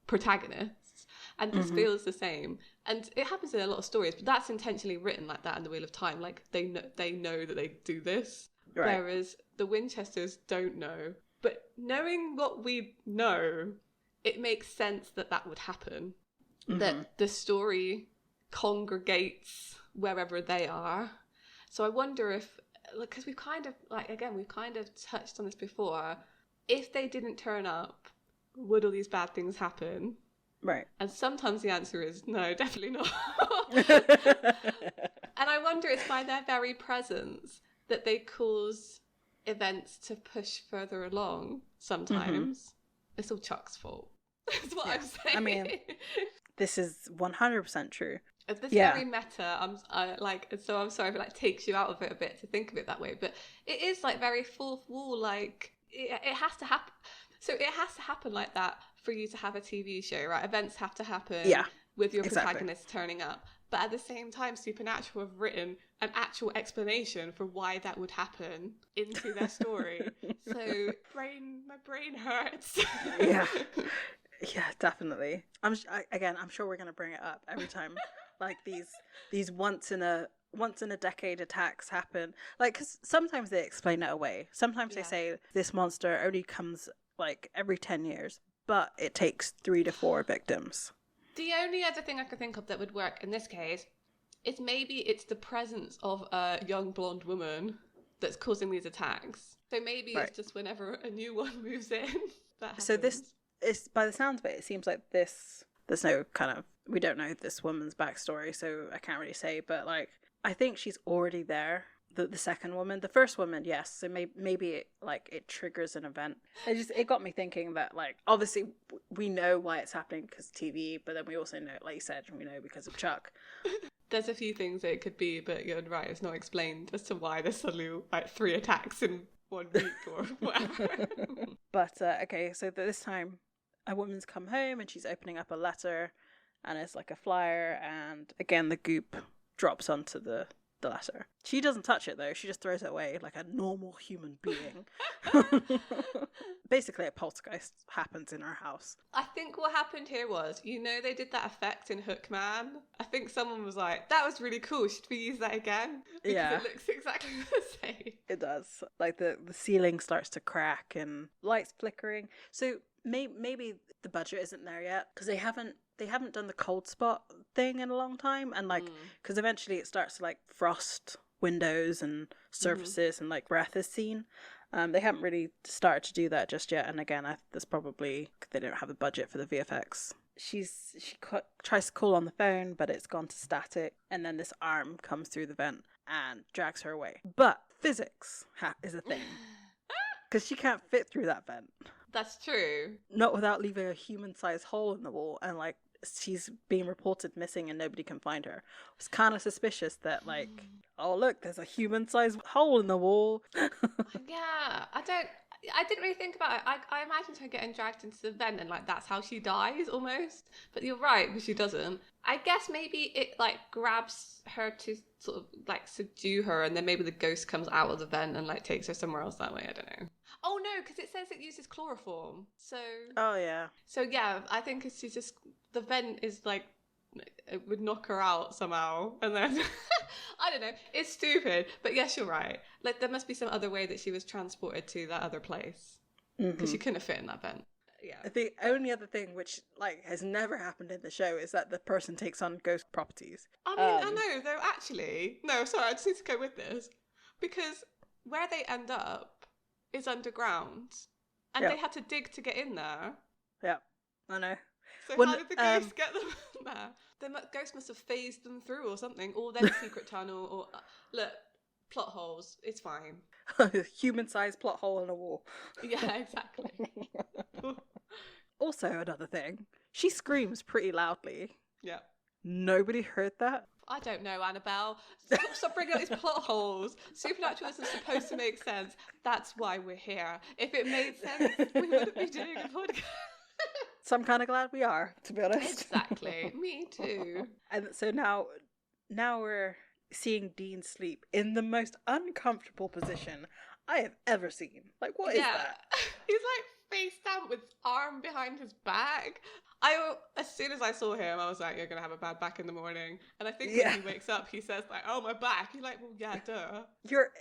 protagonists, and this feels the same. And it happens in a lot of stories, but that's intentionally written like that in The Wheel of Time. Like, they know that they do this. Right. Whereas the Winchesters don't know. But knowing what we know, it makes sense that would happen. Mm-hmm. That the story congregates wherever they are. So I wonder if, because we've kind of touched on this before, if they didn't turn up, would all these bad things happen? Right. And sometimes the answer is no, definitely not. And I wonder it's by their very presence that they cause events to push further along sometimes. Mm-hmm. It's all Chuck's fault. That's what I'm saying. I mean, this is 100% true. This very meta, I'm sorry if it like takes you out of it a bit to think of it that way, but it is like very fourth wall, like it has to happen. So it has to happen like that for you to have a TV show, right? Events have to happen with your protagonist turning up. But at the same time, Supernatural have written an actual explanation for why that would happen into their story. So my brain hurts. Yeah, definitely. I'm sure we're going to bring it up every time. Like these once in a decade attacks happen. Like, 'cause sometimes they explain it away. Sometimes they say this monster only comes like every 10 years, but it takes 3 to 4 victims. The only other thing I could think of that would work in this case is maybe it's the presence of a young blonde woman that's causing these attacks. So maybe it's just whenever a new one moves in that happens. So this is, by the sounds of it, it seems like there's no kind of, we don't know this woman's backstory, so I can't really say, but like, I think she's already there. The second woman, the first woman, yes. So maybe it triggers an event. It got me thinking that, like, obviously we know why it's happening because TV, but then we also know, like you said, we know because of Chuck. There's a few things that it could be, but you're right, it's not explained as to why there's suddenly like 3 attacks in 1 week or whatever. But okay, so this time a woman's come home and she's opening up a letter, and it's like a flyer, and again the goop drops onto the letter. She doesn't touch it though, she just throws it away like a normal human being. Basically a poltergeist happens in her house. I think what happened here was, they did that effect in Hookman. I think someone was like, that was really cool, should we use that again? Because it looks exactly the same. It does. Like the ceiling starts to crack and lights flickering. So maybe the budget isn't there yet, because they haven't done the cold spot thing in a long time, and like because eventually it starts to like frost windows and surfaces and like breath is seen. They haven't really started to do that just yet, and again there's probably they don't have the budget for the VFX. She tries to call on the phone, but it's gone to static, and then this arm comes through the vent and drags her away. But physics is a thing, because she can't fit through that vent. That's true. Not without leaving a human-sized hole in the wall, and like she's being reported missing and nobody can find her. It's kind of suspicious that, like, oh, look, there's a human-sized hole in the wall. Yeah, I didn't really think about it. I imagined her getting dragged into the vent and, like, that's how she dies, almost. But you're right, because she doesn't. I guess maybe it, like, grabs her to sort of, like, subdue her, and then maybe the ghost comes out of the vent and, like, takes her somewhere else that way. I don't know. Oh, no, because it says it uses chloroform. So... Oh, yeah. So, yeah, I think it's just... The vent is, like... It would knock her out somehow, and then... I don't know. It's stupid. But yes, you're right. Like, there must be some other way that she was transported to that other place. Because she couldn't fit in that vent. Yeah. The only other thing which, like, has never happened in the show is that the person takes on ghost properties. I mean, I know, though, actually... No, sorry, I just need to go with this. Because where they end up is underground. And they had to dig to get in there. Yeah, I know. So how did the ghost get them there? The ghost must have phased them through or something. Or there's a secret tunnel. Or look, plot holes. It's fine. Human-sized plot hole in a wall. Yeah, exactly. Also, another thing. She screams pretty loudly. Yeah. Nobody heard that? I don't know, Annabelle. Stop bringing up these plot holes. Supernatural isn't supposed to make sense. That's why we're here. If it made sense, we wouldn't be doing a podcast. So I'm kind of glad we are, to be honest. Exactly. Me too. And so now we're seeing Dean sleep in the most uncomfortable position I have ever seen. Like, what is that? He's like face down with his arm behind his back. As soon as I saw him, I was like, you're going to have a bad back in the morning. And I think when he wakes up, he says like, oh, my back. You're like, well, yeah, duh.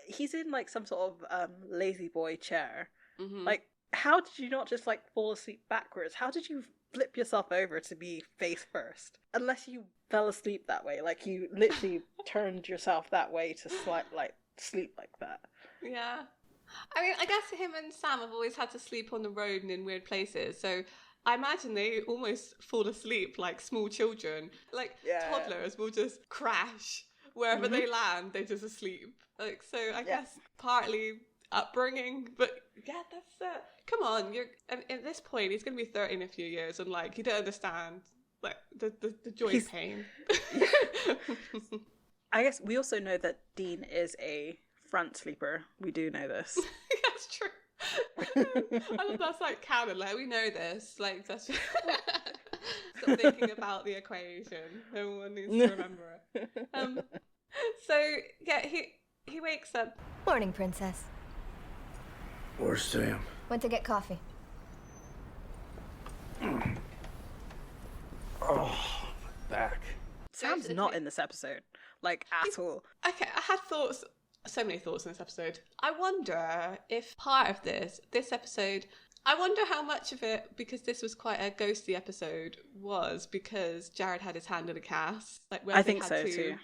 He's in like some sort of lazy boy chair. Mm-hmm. Like, how did you not just like fall asleep backwards? How did you flip yourself over to be face first? Unless you fell asleep that way. Like, you literally turned yourself that way to sleep like that. Yeah. I mean, I guess him and Sam have always had to sleep on the road and in weird places. So I imagine they almost fall asleep like small children. Like, toddlers will just crash. Wherever they land, they're just asleep. Like, so I guess partly upbringing, but yeah, that's come on, you're at this point he's going to be 30 in a few years, and like, you don't understand like the joy of pain. I guess we also know that Dean is a front sleeper. We do know this. That's true. I love that's like canon, like we know this, like that's stop thinking about the equation, everyone needs to remember it. So yeah, he wakes up. Morning, princess. Where's Sam? Went to get coffee. Oh, my back. Sam's not in this episode, like, at all. Okay, I had thoughts, so many thoughts in this episode. I wonder if part of this episode, I wonder how much of it, because this was quite a ghosty episode, was because Jared had his hand in a cast. Like, where I they think had so to too.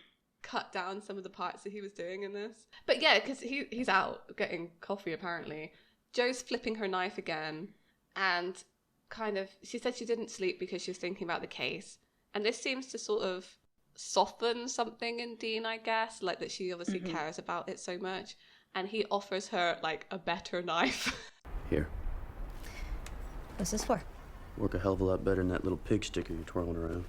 Cut down some of the parts that he was doing in this. But yeah, because he's out getting coffee apparently. Jo's flipping her knife again, and kind of, she said she didn't sleep because she was thinking about the case. And this seems to sort of soften something in Dean, I guess, like that she obviously cares about it so much. And he offers her like a better knife. Here. What's this for? Work a hell of a lot better than that little pig sticker you're twirling around.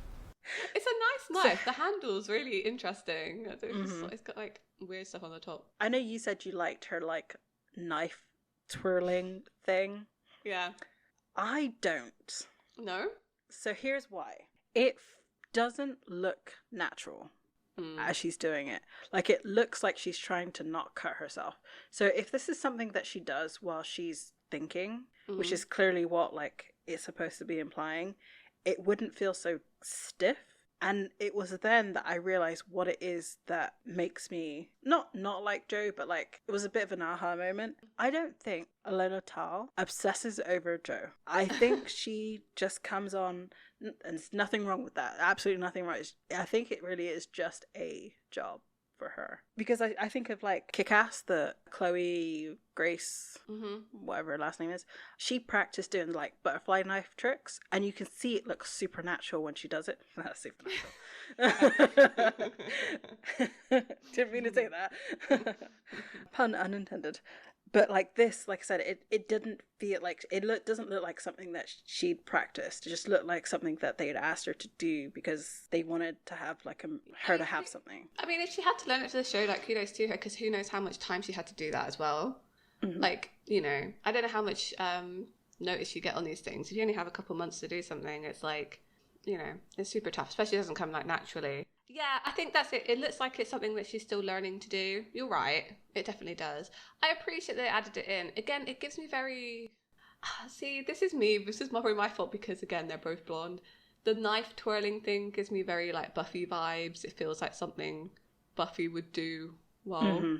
It's a nice knife. The handle's really interesting. It's got like weird stuff on the top. I know you said you liked her like knife twirling thing. Yeah. I don't. No? So here's why. It doesn't look natural as she's doing it. Like, it looks like she's trying to not cut herself. So if this is something that she does while she's thinking, which is clearly what like it's supposed to be implying, it wouldn't feel so stiff. And it was then that I realized what it is that makes me not like Jo, but like, it was a bit of an aha moment. I don't think Alona Tal obsesses over Jo. I think she just comes on, and there's nothing wrong with that. Absolutely nothing wrong. I think it really is just a job for her. Because I think of like Kick-Ass, the Chloe Grace, whatever her last name is. She practiced doing like butterfly knife tricks, and you can see it looks supernatural when she does it. That's supernatural. Didn't mean to say that. Pun unintended. But like this, like I said, it didn't feel like doesn't look like something that she'd practiced. It just looked like something that they had asked her to do because they wanted to have like her to have something. I mean, if she had to learn it for the show, like kudos to her, because who knows how much time she had to do that as well. Mm-hmm. Like, you know, I don't know how much notice you get on these things. If you only have a couple months to do something, it's like, you know, it's super tough, especially if it doesn't come like naturally. Yeah, I think that's it. It looks like it's something that she's still learning to do. You're right. It definitely does. I appreciate they added it in. Again, it gives me very... See, this is me. This is probably my fault because, again, they're both blonde. The knife twirling thing gives me very, like, Buffy vibes. It feels like something Buffy would do while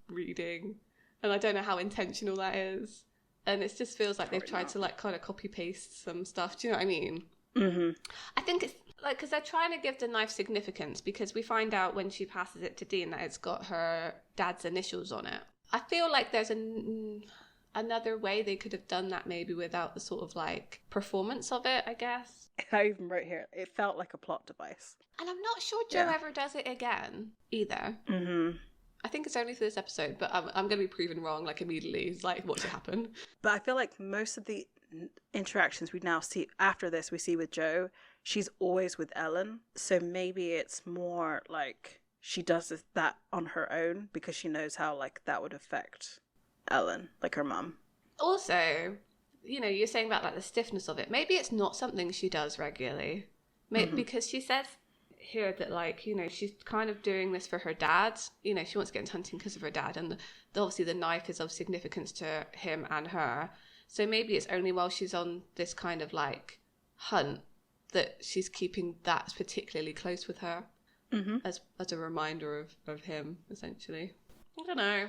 reading. And I don't know how intentional that is. And it just feels like they've tried to, like, kind of copy-paste some stuff. Do you know what I mean? Mm-hmm. I think it's... like, because they're trying to give the knife significance, because we find out when she passes it to Dean that it's got her dad's initials on it. I feel like there's another way they could have done that, maybe without the sort of like performance of it, I guess. I even wrote here, it felt like a plot device. And I'm not sure Joe ever does it again either. Mm-hmm. I think it's only for this episode, but I'm going to be proven wrong like immediately. It's like, what should happen? But I feel like most of the interactions we now see after this, we see with Joe, she's always with Ellen. So maybe it's more like she does that on her own because she knows how like that would affect Ellen, like her mum. Also, you know, you're saying about like the stiffness of it. Maybe it's not something she does regularly. Because she says here that, like, you know, she's kind of doing this for her dad. You know, she wants to get into hunting because of her dad, and obviously the knife is of significance to him and her. So maybe it's only while she's on this kind of like hunt that she's keeping that particularly close with her, as a reminder of him, essentially. I don't know.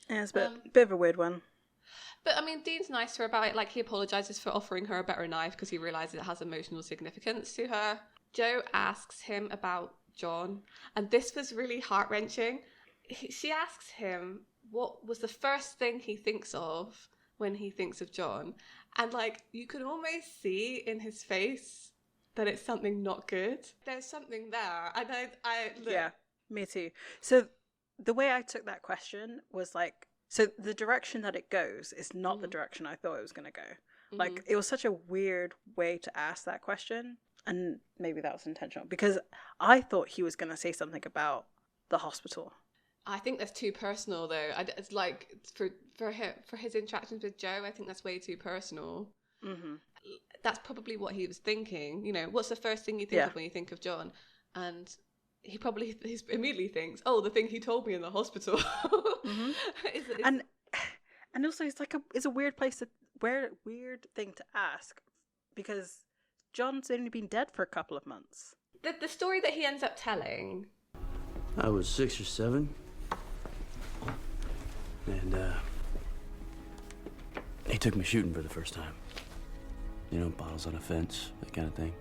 Yeah, it's a bit of a weird one. But, I mean, Dean's nice to her about it. Like, he apologises for offering her a better knife because he realises it has emotional significance to her. Joe asks him about John, and this was really heart-wrenching. She asks him what was the first thing he thinks of when he thinks of John. And, like, you can almost see in his face that it's something not good. There's something there. And I look. Yeah, me too. So the way I took that question was like, so the direction that it goes is not the direction I thought it was going to go. Like, it was such a weird way to ask that question. And maybe that was intentional, because I thought he was going to say something about the hospital. I think that's too personal, though. It's like, for his interactions with Joe, I think that's way too personal. Mm-hmm. That's probably what he was thinking. You know, what's the first thing you think of when you think of John? And he immediately thinks, oh, the thing he told me in the hospital. And also it's a weird weird thing to ask, because John's only been dead for a couple of months. The story that he ends up telling. I was 6 or 7. And, he took me shooting for the first time. You know, bottles on a fence, that kind of thing.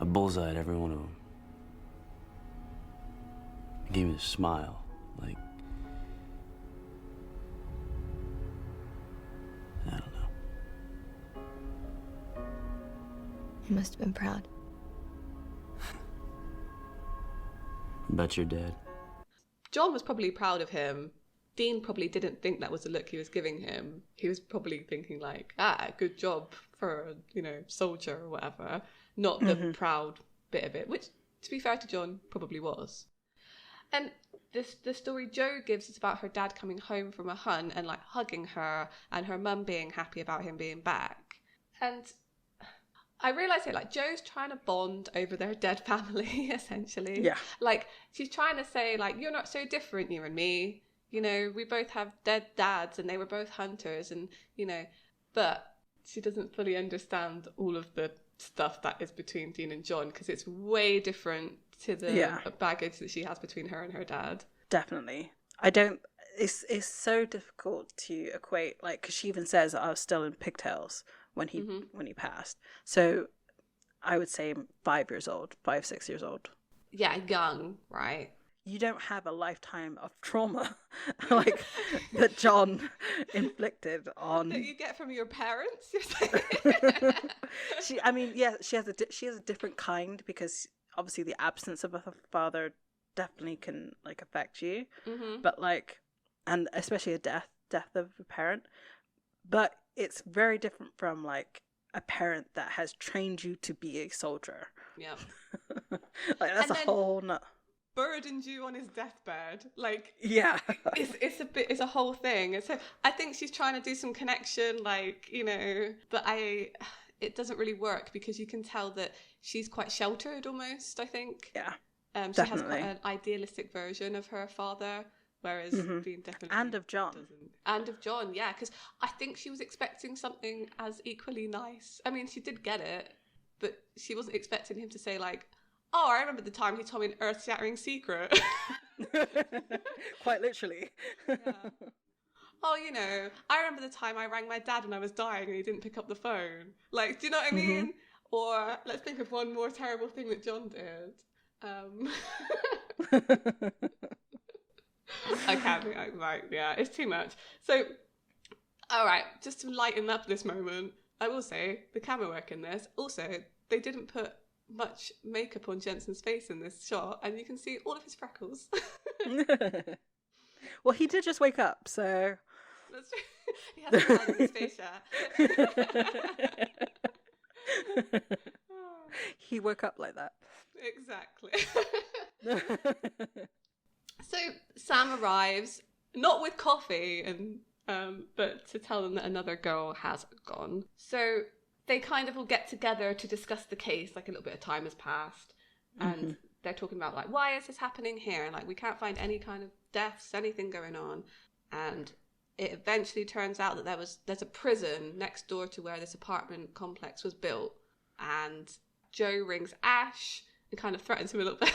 I bullseyed every one of them. He gave me a smile, like... I don't know. He must have been proud. Bet your dad. John was probably proud of him. Dean probably didn't think that was the look he was giving him. He was probably thinking like, good job for a, you know, soldier or whatever. Not the proud bit of it, which, to be fair to John, probably was. And the story Joe gives is about her dad coming home from a hunt and like hugging her, and her mum being happy about him being back. And I realised it, like, Joe's trying to bond over their dead family, essentially. Yeah. Like, she's trying to say, like, you're not so different, you and me. You know, we both have dead dads and they were both hunters, and, you know, but she doesn't fully understand all of the stuff that is between Dean and John, because it's way different to the baggage that she has between her and her dad. Definitely. It's so difficult to equate, like, because she even says I was still in pigtails when he passed. So I would say 5, 6 years old. Yeah, young, right? You don't have a lifetime of trauma like that John inflicted on. That you get from your parents, you're saying? She has a different kind, because obviously the absence of a father definitely can like affect you. But like and especially a death of a parent. But it's very different from like a parent that has trained you to be a soldier. Yeah. Like that's and a whole nut. Burdened you on his deathbed. Like, yeah. It's a whole thing. So I think she's trying to do some connection, like, you know, but it doesn't really work because you can tell that she's quite sheltered almost, I think. Yeah. She has quite an idealistic version of her father, whereas Dean definitely and of John doesn't. And of John, yeah, because I think she was expecting something as equally nice. I mean, she did get it, but she wasn't expecting him to say like, "Oh, I remember the time he told me an earth-shattering secret." Quite literally. Yeah. Oh, you know, I remember the time I rang my dad when I was dying and he didn't pick up the phone. Like, do you know what I mean? Or let's think of one more terrible thing that John did. I can't think. Right, yeah, it's too much. So, all right, just to lighten up this moment, I will say the camera work in this. Also, they didn't put much makeup on Jensen's face in this shot, and you can see all of his freckles. Well, he did just wake up, so That's true. He hasn't had his face yet. He woke up like that. Exactly. So Sam arrives, not with coffee, and but to tell them that another girl has gone. So they kind of all get together to discuss the case. Like a little bit of time has passed, and they're talking about like, why is this happening here? And like, we can't find any kind of deaths, anything going on. And it eventually turns out that there's a prison next door to where this apartment complex was built. And Joe rings Ash and kind of threatens him a little bit.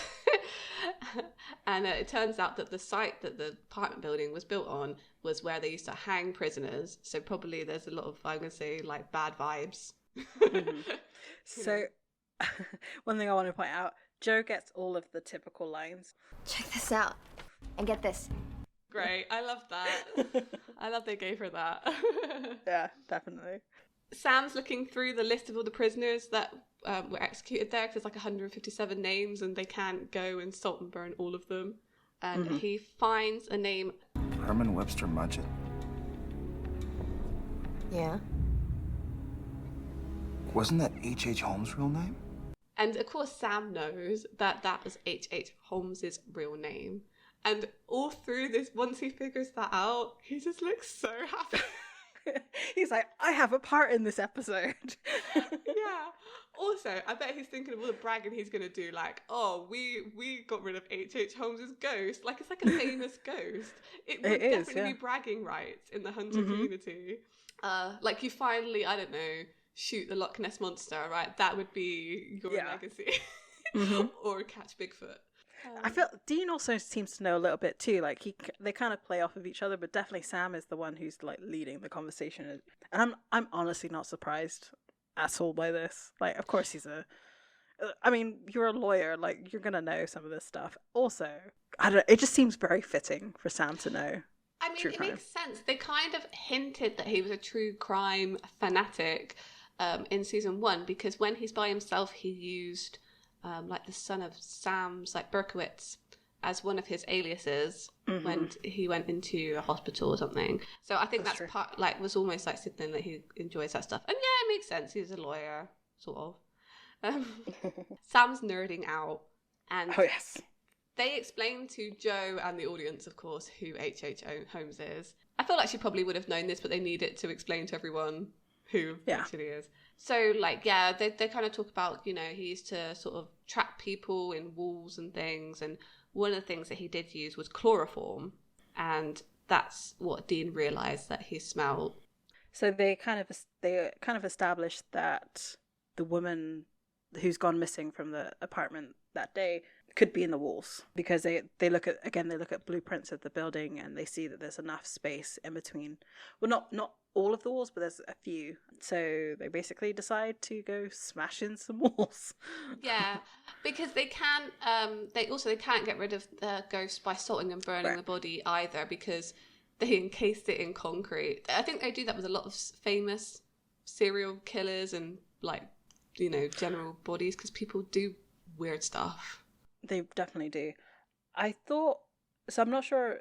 And it turns out that the site that the apartment building was built on was where they used to hang prisoners. So probably there's a lot of, I'm going to say, like, bad vibes. So one thing I want to point out, Joe gets all of the typical lines. Check this out. And get this. Great. I love that. I love they gave her that. Yeah, definitely. Sam's looking through the list of all the prisoners that were executed there, because there's like 157 names and they can't go and salt and burn all of them. And he finds a name. Herman Webster Mudgett. Yeah. Wasn't that H.H. Holmes' real name? And of course Sam knows that that was H.H. Holmes' real name. And all through this, once he figures that out, he just looks so happy. He's like, I have a part in this episode. Yeah. Also, I bet he's thinking of all the bragging he's going to do. Like, oh, we got rid of H.H. Holmes' ghost. Like, it's like a famous ghost. It would definitely be bragging rights in the hunter community. Like, you finally, I don't know, shoot the Loch Ness Monster, right? That would be your legacy. Or catch Bigfoot. I feel Dean also seems to know a little bit too. Like they kind of play off of each other, but definitely Sam is the one who's like leading the conversation. And I'm honestly not surprised at all by this. Like, of course I mean, you're a lawyer, like you're gonna know some of this stuff. Also, I don't. It just seems very fitting for Sam to know. I mean, it makes sense. They kind of hinted that he was a true crime fanatic in season 1, because when he's by himself, he used. Like the son of Sam's, like Berkowitz, as one of his aliases when he went into a hospital or something. So I think that's part, like, was almost like signaling that he enjoys that stuff. And yeah, it makes sense. He's a lawyer, sort of. Sam's nerding out, and they explain to Joe and the audience, of course, who H.H. Holmes is. I feel like she probably would have known this, but they need it to explain to everyone who actually is. So, like, yeah, they kind of talk about, you know, he used to sort of trap people in walls and things, and one of the things that he did use was chloroform, and that's what Dean realised that he smelled. So they kind of established that the woman who's gone missing from the apartment that day could be in the walls, because they look at blueprints of the building and they see that there's enough space in between. Well, not all of the walls, but there's a few. So they basically decide to go smash in some walls. Yeah, because they can't. They can't get rid of the ghost by salting and burning the body either, because they encased it in concrete. I think they do that with a lot of famous serial killers and, like, you know, general bodies, because people do weird stuff. They definitely do. I thought, so I'm not sure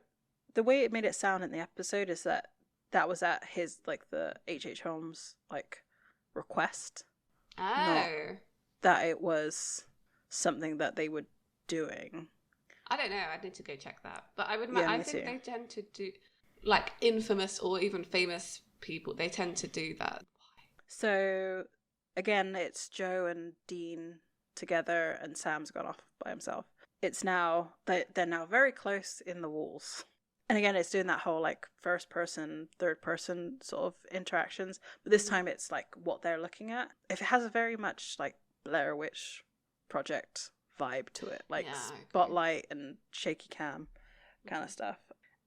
the way it made it sound in the episode is that was at his, like, the H.H. Holmes, like, request. Oh. Not that it was something that they were doing. I don't know. I'd need to go check that. But I think too. they tend to do, like, infamous or even famous people, they tend to do that. So, again, it's Joe and Dean together, and Sam's gone off by himself. It's now, they're now very close in the walls. And again, it's doing that whole, like, first person, third person sort of interactions. But this time it's, like, what they're looking at. If it has a very much, like, Blair Witch Project vibe to it. Like, spotlight and shaky cam kind of stuff.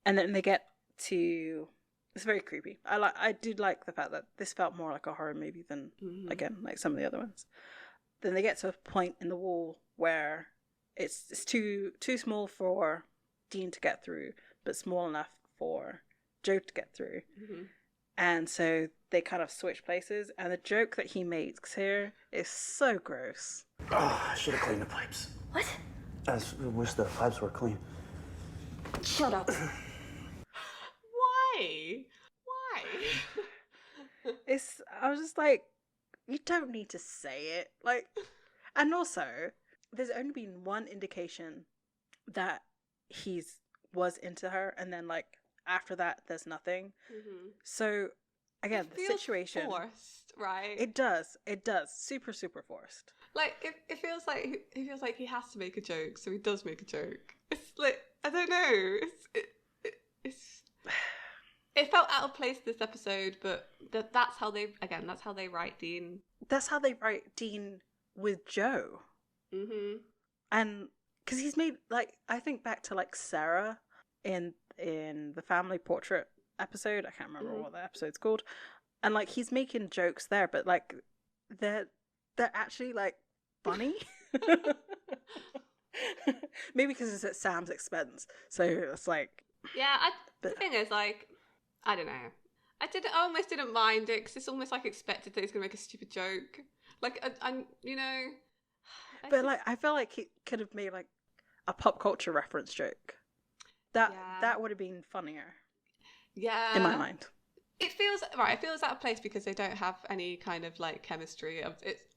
And then they get to... It's very creepy. I did like the fact that this felt more like a horror movie than, again, like some of the other ones. Then they get to a point in the wall where it's too small for Dean to get through, but small enough for Joe to get through. And so they kind of switch places, and the joke that he makes here is so gross. Oh, I should have cleaned the pipes. What? I wish the pipes were clean. Shut up. Why? I was just like, you don't need to say it. Like, and also, there's only been one indication that he's was into her, and then, like, after that, there's nothing. So, again, the situation forced, right? It does. Super, super forced. Like, it feels like he has to make a joke, so he does make a joke. It's like, I don't know. It felt out of place this episode, but that's how they write Dean. That's how they write Dean With Joe. And because he's made, like, I think back to, like, Sarah in the family portrait episode. I can't remember what the episode's called. And, like, he's making jokes there, but, like, they're actually, like, funny. Maybe because it's at Sam's expense. So it's like... Yeah, the thing is, like, I don't know. I almost didn't mind it, because it's almost, like, expected that he's going to make a stupid joke. Like, I you know... But, like, I feel like he could have made, like, a pop culture reference joke. That would have been funnier. Yeah. In my mind. It feels out of place because they don't have any kind of, like, chemistry.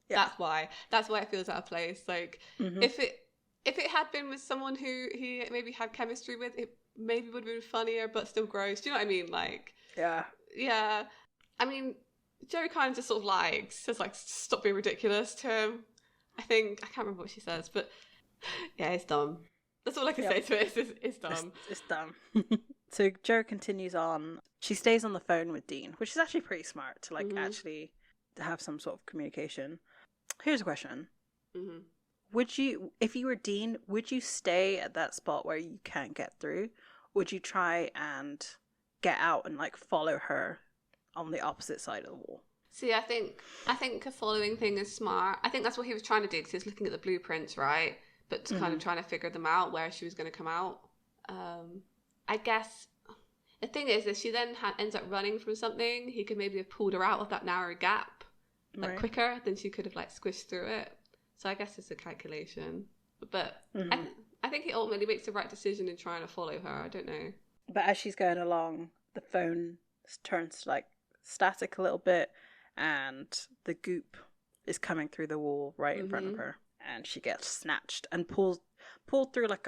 That's why it feels out of place. Like, if it had been with someone who he maybe had chemistry with, it maybe would have been funnier, but still gross. Do you know what I mean? Like, yeah. I mean, Joey kind of just sort of says, like, stop being ridiculous to him. I can't remember what she says, but yeah, it's dumb. That's all I can say to it. It's dumb. It's dumb. So Jo continues on. She stays on the phone with Dean, which is actually pretty smart to, like, actually to have some sort of communication. Here's a question. Would you, if you were Dean, would you stay at that spot where you can't get through? Would you try and get out and, like, follow her on the opposite side of the wall? See, I think a following thing is smart. I think that's what he was trying to do, because he was looking at the blueprints, right? But kind of trying to figure them out, where she was going to come out. I guess the thing is, if she then ends up running from something, he could maybe have pulled her out of that narrow gap quicker than she could have, like, squished through it. So I guess it's a calculation. But I think he ultimately makes the right decision in trying to follow her. I don't know. But as she's going along, the phone turns to, like, static a little bit, and the goop is coming through the wall right in front of her, and she gets snatched and pulled through, like,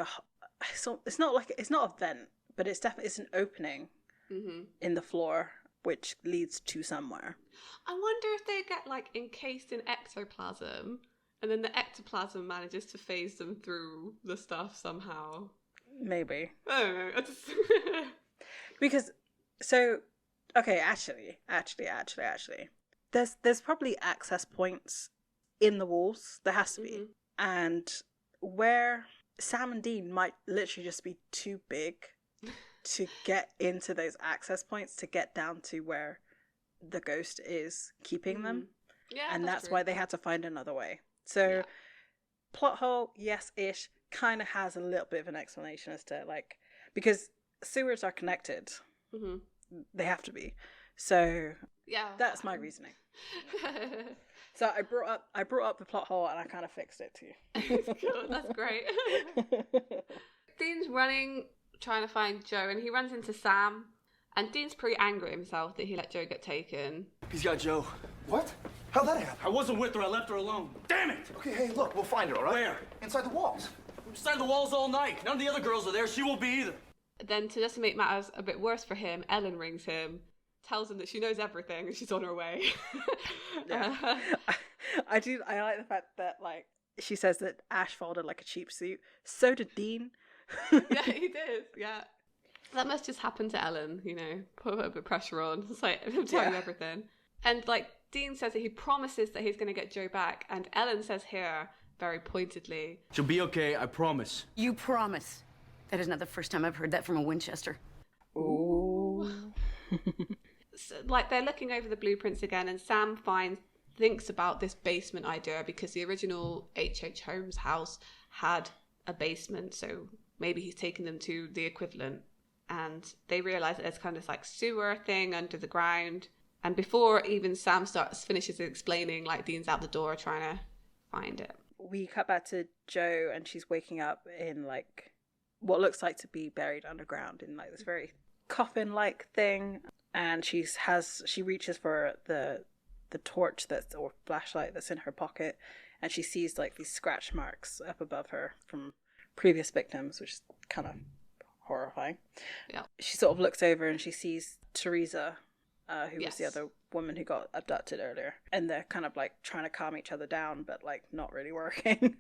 it's not a vent, but it's an opening in the floor which leads to somewhere. I wonder if they get, like, encased in ectoplasm, and then the ectoplasm manages to phase them through the stuff somehow. Maybe. I don't know. Because, so, okay, actually, there's probably access points in the walls. There has to be. And where Sam and Dean might literally just be too big to get into those access points to get down to where the ghost is keeping them. Yeah, and that's true. why they had to find another way. So, plot hole, yes-ish, kind of has a little bit of an explanation as to, like, because sewers are connected. They have to be. So, that's my reasoning. So I brought up the plot hole, and I kind of fixed it too. Cool, that's great. Dean's running trying to find Joe, and he runs into Sam. And Dean's pretty angry at himself that he let Joe get taken. He's got Joe. What? How'd that happen? I wasn't with her. I left her alone. Damn it! Okay, hey, look, we'll find her, all right? Where? Inside the walls. Inside the walls all night. None of the other girls are there. She won't be either. Then, to just make matters a bit worse for him, Ellen rings him, tells him that she knows everything and she's on her way. Yeah. I like the fact that, like, she says that Ash folded like a cheap suit. So did Dean. Yeah, he did. Yeah. That must just happen to Ellen, you know, put a bit of pressure on. It's like, I'm telling you everything. And, like, Dean says that he promises that he's going to get Joe back. And Ellen says here, very pointedly, She'll be okay, I promise. You promise. That is not the first time I've heard that from a Winchester. Ooh. So, like, they're looking over the blueprints again, and Sam thinks about this basement idea because the original H.H. Holmes house had a basement, so maybe he's taken them to the equivalent. And they realise that there's kind of this, like, sewer thing under the ground. And before even Sam finishes explaining, like, Dean's out the door trying to find it. We cut back to Joe, and she's waking up in, like, what looks like to be buried underground in, like, this very coffin-like thing. And she reaches for the torch or flashlight that's in her pocket, and she sees, like, these scratch marks up above her from previous victims, which is kind of horrifying. Yeah. She sort of looks over and she sees Teresa, who was Yes. the other woman who got abducted earlier, and they're kind of, like, trying to calm each other down, but, like, not really working.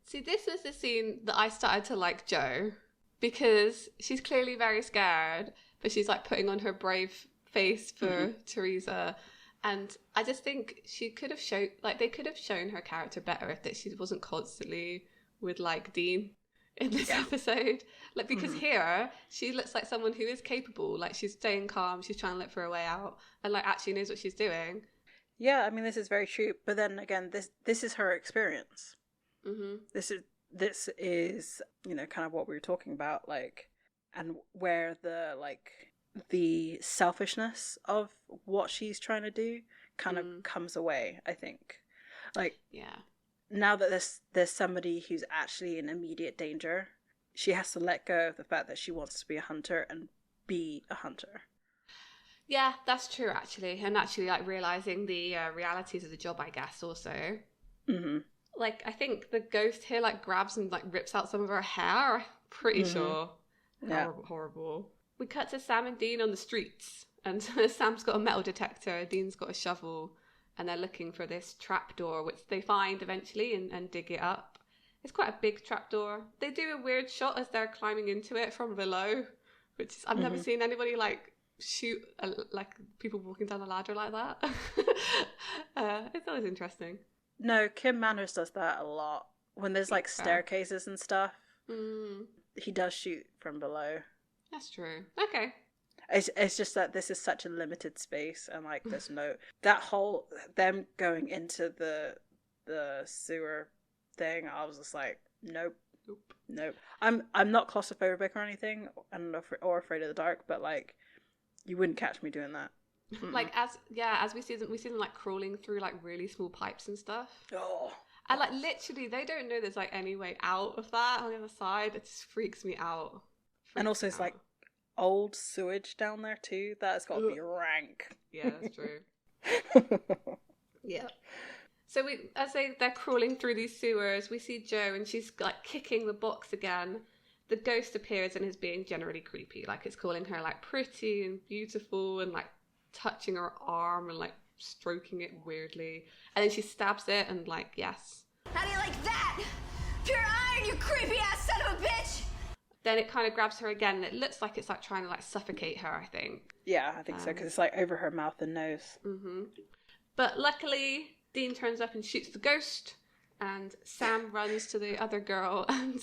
See, this was the scene that I started to like Joe, because she's clearly very scared, but she's, like, putting on her brave face for Teresa. And I just think they could have shown her character better if she wasn't constantly with, like, Dean in this episode. Like, because here she looks like someone who is capable, like, she's staying calm, she's trying to look for a way out, and, like, actually knows what she's doing. Yeah, I mean, this is very true, but then again, this is her experience. This is you know, kind of what we were talking about, like, and where the selfishness of what she's trying to do kind of comes away, I think. Like, Yeah. now that there's somebody who's actually in immediate danger, she has to let go of the fact that she wants to be a hunter and be a hunter. Yeah, that's true, actually. And actually, like, realising the realities of the job, I guess, also. Like, I think the ghost here, like, grabs and, like, rips out some of her hair. Pretty sure. Yeah. Horrible. We cut to Sam and Dean on the streets. And Sam's got a metal detector, Dean's got a shovel. And they're looking for this trapdoor, which they find eventually and dig it up. It's quite a big trapdoor. They do a weird shot as they're climbing into it from below, which is, I've never seen anybody, like, shoot, like, people walking down a ladder like that. It's always interesting. No, Kim Manners does that a lot. When there's, like, staircases and stuff, he does shoot from below. That's true. Okay. It's just that this is such a limited space, and, like, there's no that whole them going into the sewer thing. I was just like, nope. I'm not claustrophobic or anything, or afraid of the dark, but, like, you wouldn't catch me doing that. Like, as we see them like crawling through, like, really small pipes and stuff. Oh. And, like, literally, they don't know there's, like, any way out of that on the other side. It just freaks me out. And also, it's like old sewage down there too. That's got to be rank. Yeah, that's true. Yeah. So they're crawling through these sewers, we see Jo, and she's, like, kicking the box again. The ghost appears and is being generally creepy. Like, it's calling her, like, pretty and beautiful, and, like, touching her arm and, like, stroking it weirdly. And then she stabs it and, like, yes. How do you like that? Pure iron, you creepy ass son of a bitch! Then it kind of grabs her again, and it looks like it's, like, trying to, like, suffocate her, I think. Yeah, I think so, because it's, like, over her mouth and nose. But luckily, Dean turns up and shoots the ghost, and Sam runs to the other girl and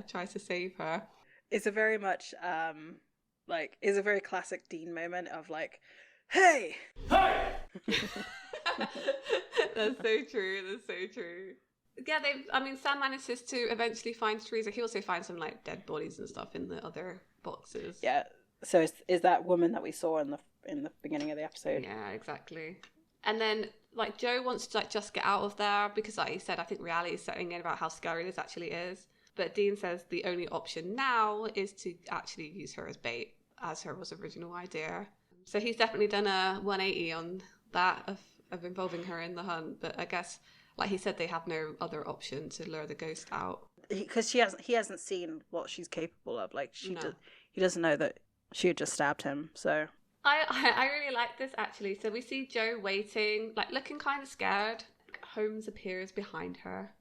tries to save her. It's a very much, it's a very classic Dean moment of, like, hey! Hey! That's so true. Yeah, Sam manages to eventually find Teresa. He also finds some, like, dead bodies and stuff in the other boxes. Yeah. So is that woman that we saw in the beginning of the episode? Yeah, exactly. And then, like, Jo wants to, like, just get out of there because, like he said, I think reality is setting in about how scary this actually is. But Dean says the only option now is to actually use her as bait, as her was original idea. So he's definitely done a 180 on that of involving her in the hunt. But I guess, like he said, they have no other option to lure the ghost out. Because he hasn't seen what she's capable of. Like, he doesn't know that she had just stabbed him, so... I really like this, actually. So we see Joe waiting, like, looking kind of scared. Holmes appears behind her.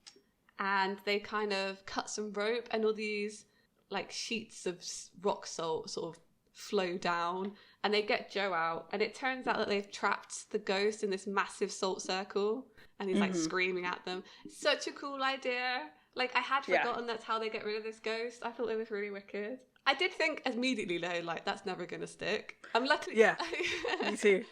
And they kind of cut some rope, and all these, like, sheets of rock salt sort of flow down. And they get Joe out. And it turns out that they've trapped the ghost in this massive salt circle. And he's, like, screaming at them. Such a cool idea. Like, I had forgotten that's how they get rid of this ghost. I thought it was really wicked. I did think immediately, though, like, that's never going to stick. I'm lucky. Yeah, me too.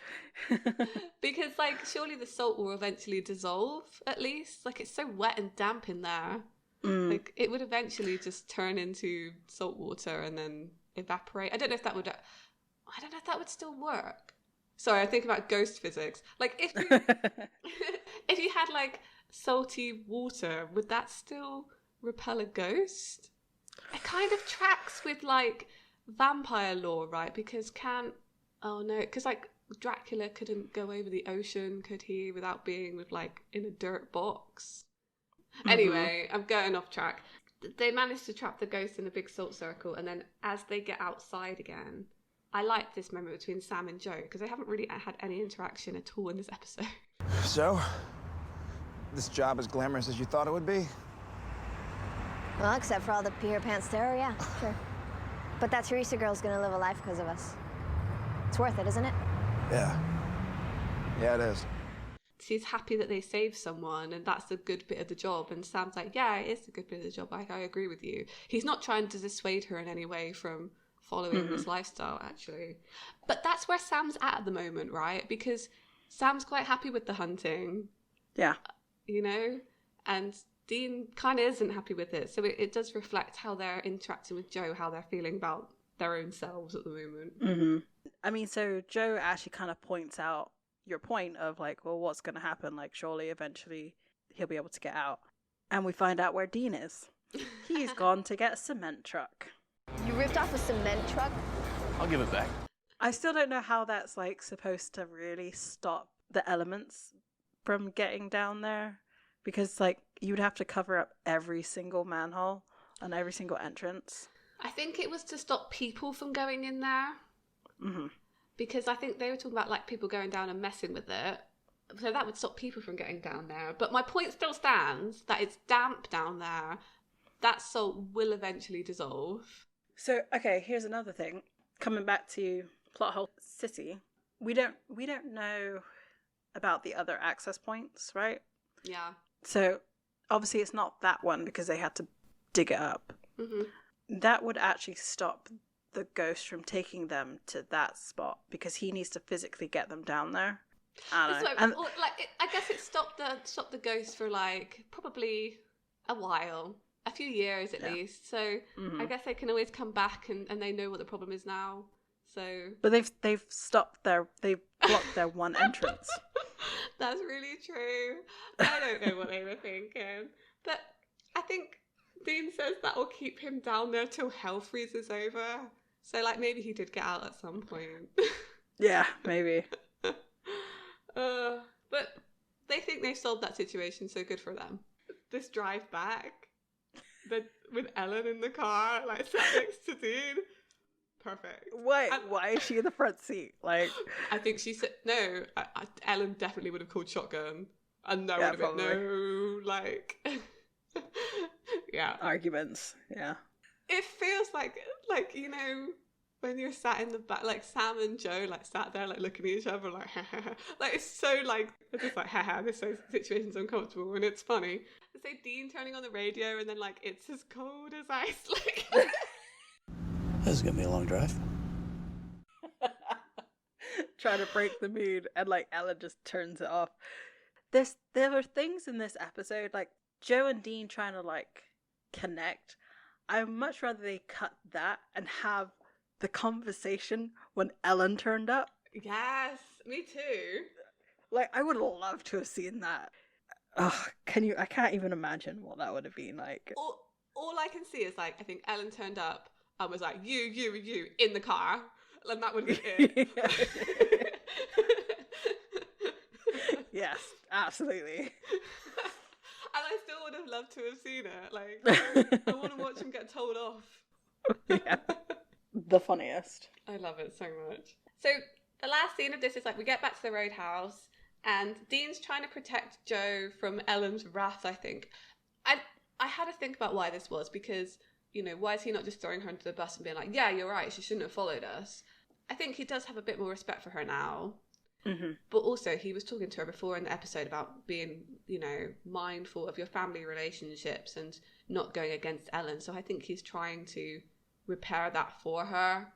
Because, like, surely the salt will eventually dissolve, at least. Like, it's so wet and damp in there. Like, it would eventually just turn into salt water and then evaporate. I don't know if that would still work. Sorry, I think about ghost physics. Like, if you, if you had, like, salty water, would that still repel a ghost? It kind of tracks with, like, vampire lore, right? Because like, Dracula couldn't go over the ocean, could he, without being with, like, in a dirt box? Anyway, I'm going off track. They managed to trap the ghost in a big salt circle, and then as they get outside again, I like this moment between Sam and Joe, because they haven't really had any interaction at all in this episode. So, this job as glamorous as you thought it would be? Well, except for all the Peter Pan stereo, yeah, sure. But that Teresa girl's gonna live a life because of us. It's worth it, isn't it? Yeah. Yeah, it is. She's happy that they saved someone, and that's a good bit of the job. And Sam's like, yeah, it is a good bit of the job. I agree with you. He's not trying to dissuade her in any way from following this lifestyle, actually. But that's where Sam's at the moment, right? Because Sam's quite happy with the hunting. Yeah. You know? And Dean kind of isn't happy with it. So it does reflect how they're interacting with Joe, how they're feeling about their own selves at the moment. I mean, so Joe actually kind of points out your point of, like, well, what's going to happen? Like, surely eventually he'll be able to get out. And we find out where Dean is. He's gone to get a cement truck. You ripped off a cement truck? I'll give it back. I still don't know how that's, like, supposed to really stop the elements from getting down there. Because, like, you'd have to cover up every single manhole and every single entrance. I think it was to stop people from going in there. Because I think they were talking about, like, people going down and messing with it. So that would stop people from getting down there. But my point still stands that it's damp down there. That salt will eventually dissolve. So, okay, here's another thing. Coming back to Plot Hole City, we don't know about the other access points, right? Yeah. So, obviously it's not that one because they had to dig it up. That would actually stop the ghost from taking them to that spot because he needs to physically get them down there. I don't know. So, I guess it stopped the ghost for, like, probably a while. A few years at least. So I guess they can always come back and they know what the problem is now. So, but they've blocked their one entrance. That's really true. I don't know what they were thinking. But I think Dean says that will keep him down there till hell freezes over. So, like, maybe he did get out at some point. Yeah, maybe. But they think they've solved that situation, so good for them. This drive back, with Ellen in the car, like, sat next to Dean. Perfect. Why is she in the front seat? Like, I think she said no. Ellen definitely would have called shotgun, and there would have been no, like, yeah, arguments. Yeah, it feels like you know when you're sat in the back, like Sam and Joe, like sat there, like looking at each other, like like it's so like it's just like this situation's uncomfortable and it's funny. Say Dean turning on the radio and then like it's as cold as ice, like. This is gonna be a long drive. Trying to break the mood, and like Ella just turns it off. There were things in this episode, like Joe and Dean trying to like connect. I'd much rather they cut that and have the conversation when Ellen turned up. Yes, me too. Like, I would love to have seen that. Ugh, I can't even imagine what that would have been like. all I can see is like, I think Ellen turned up and was like, you in the car. And that would be it. Yes, absolutely. And I still would have loved to have seen it. Like, I want to watch him get told off. Yeah. The funniest. I love it so much. So the last scene of this is like, we get back to the roadhouse and Dean's trying to protect Joe from Ellen's wrath, I think. I had to think about why this was, because, you know, why is he not just throwing her under the bus and being like, yeah, you're right, she shouldn't have followed us. I think he does have a bit more respect for her now. Mm-hmm. But also, he was talking to her before in the episode about being, you know, mindful of your family relationships and not going against Ellen. So I think he's trying to repair that for her.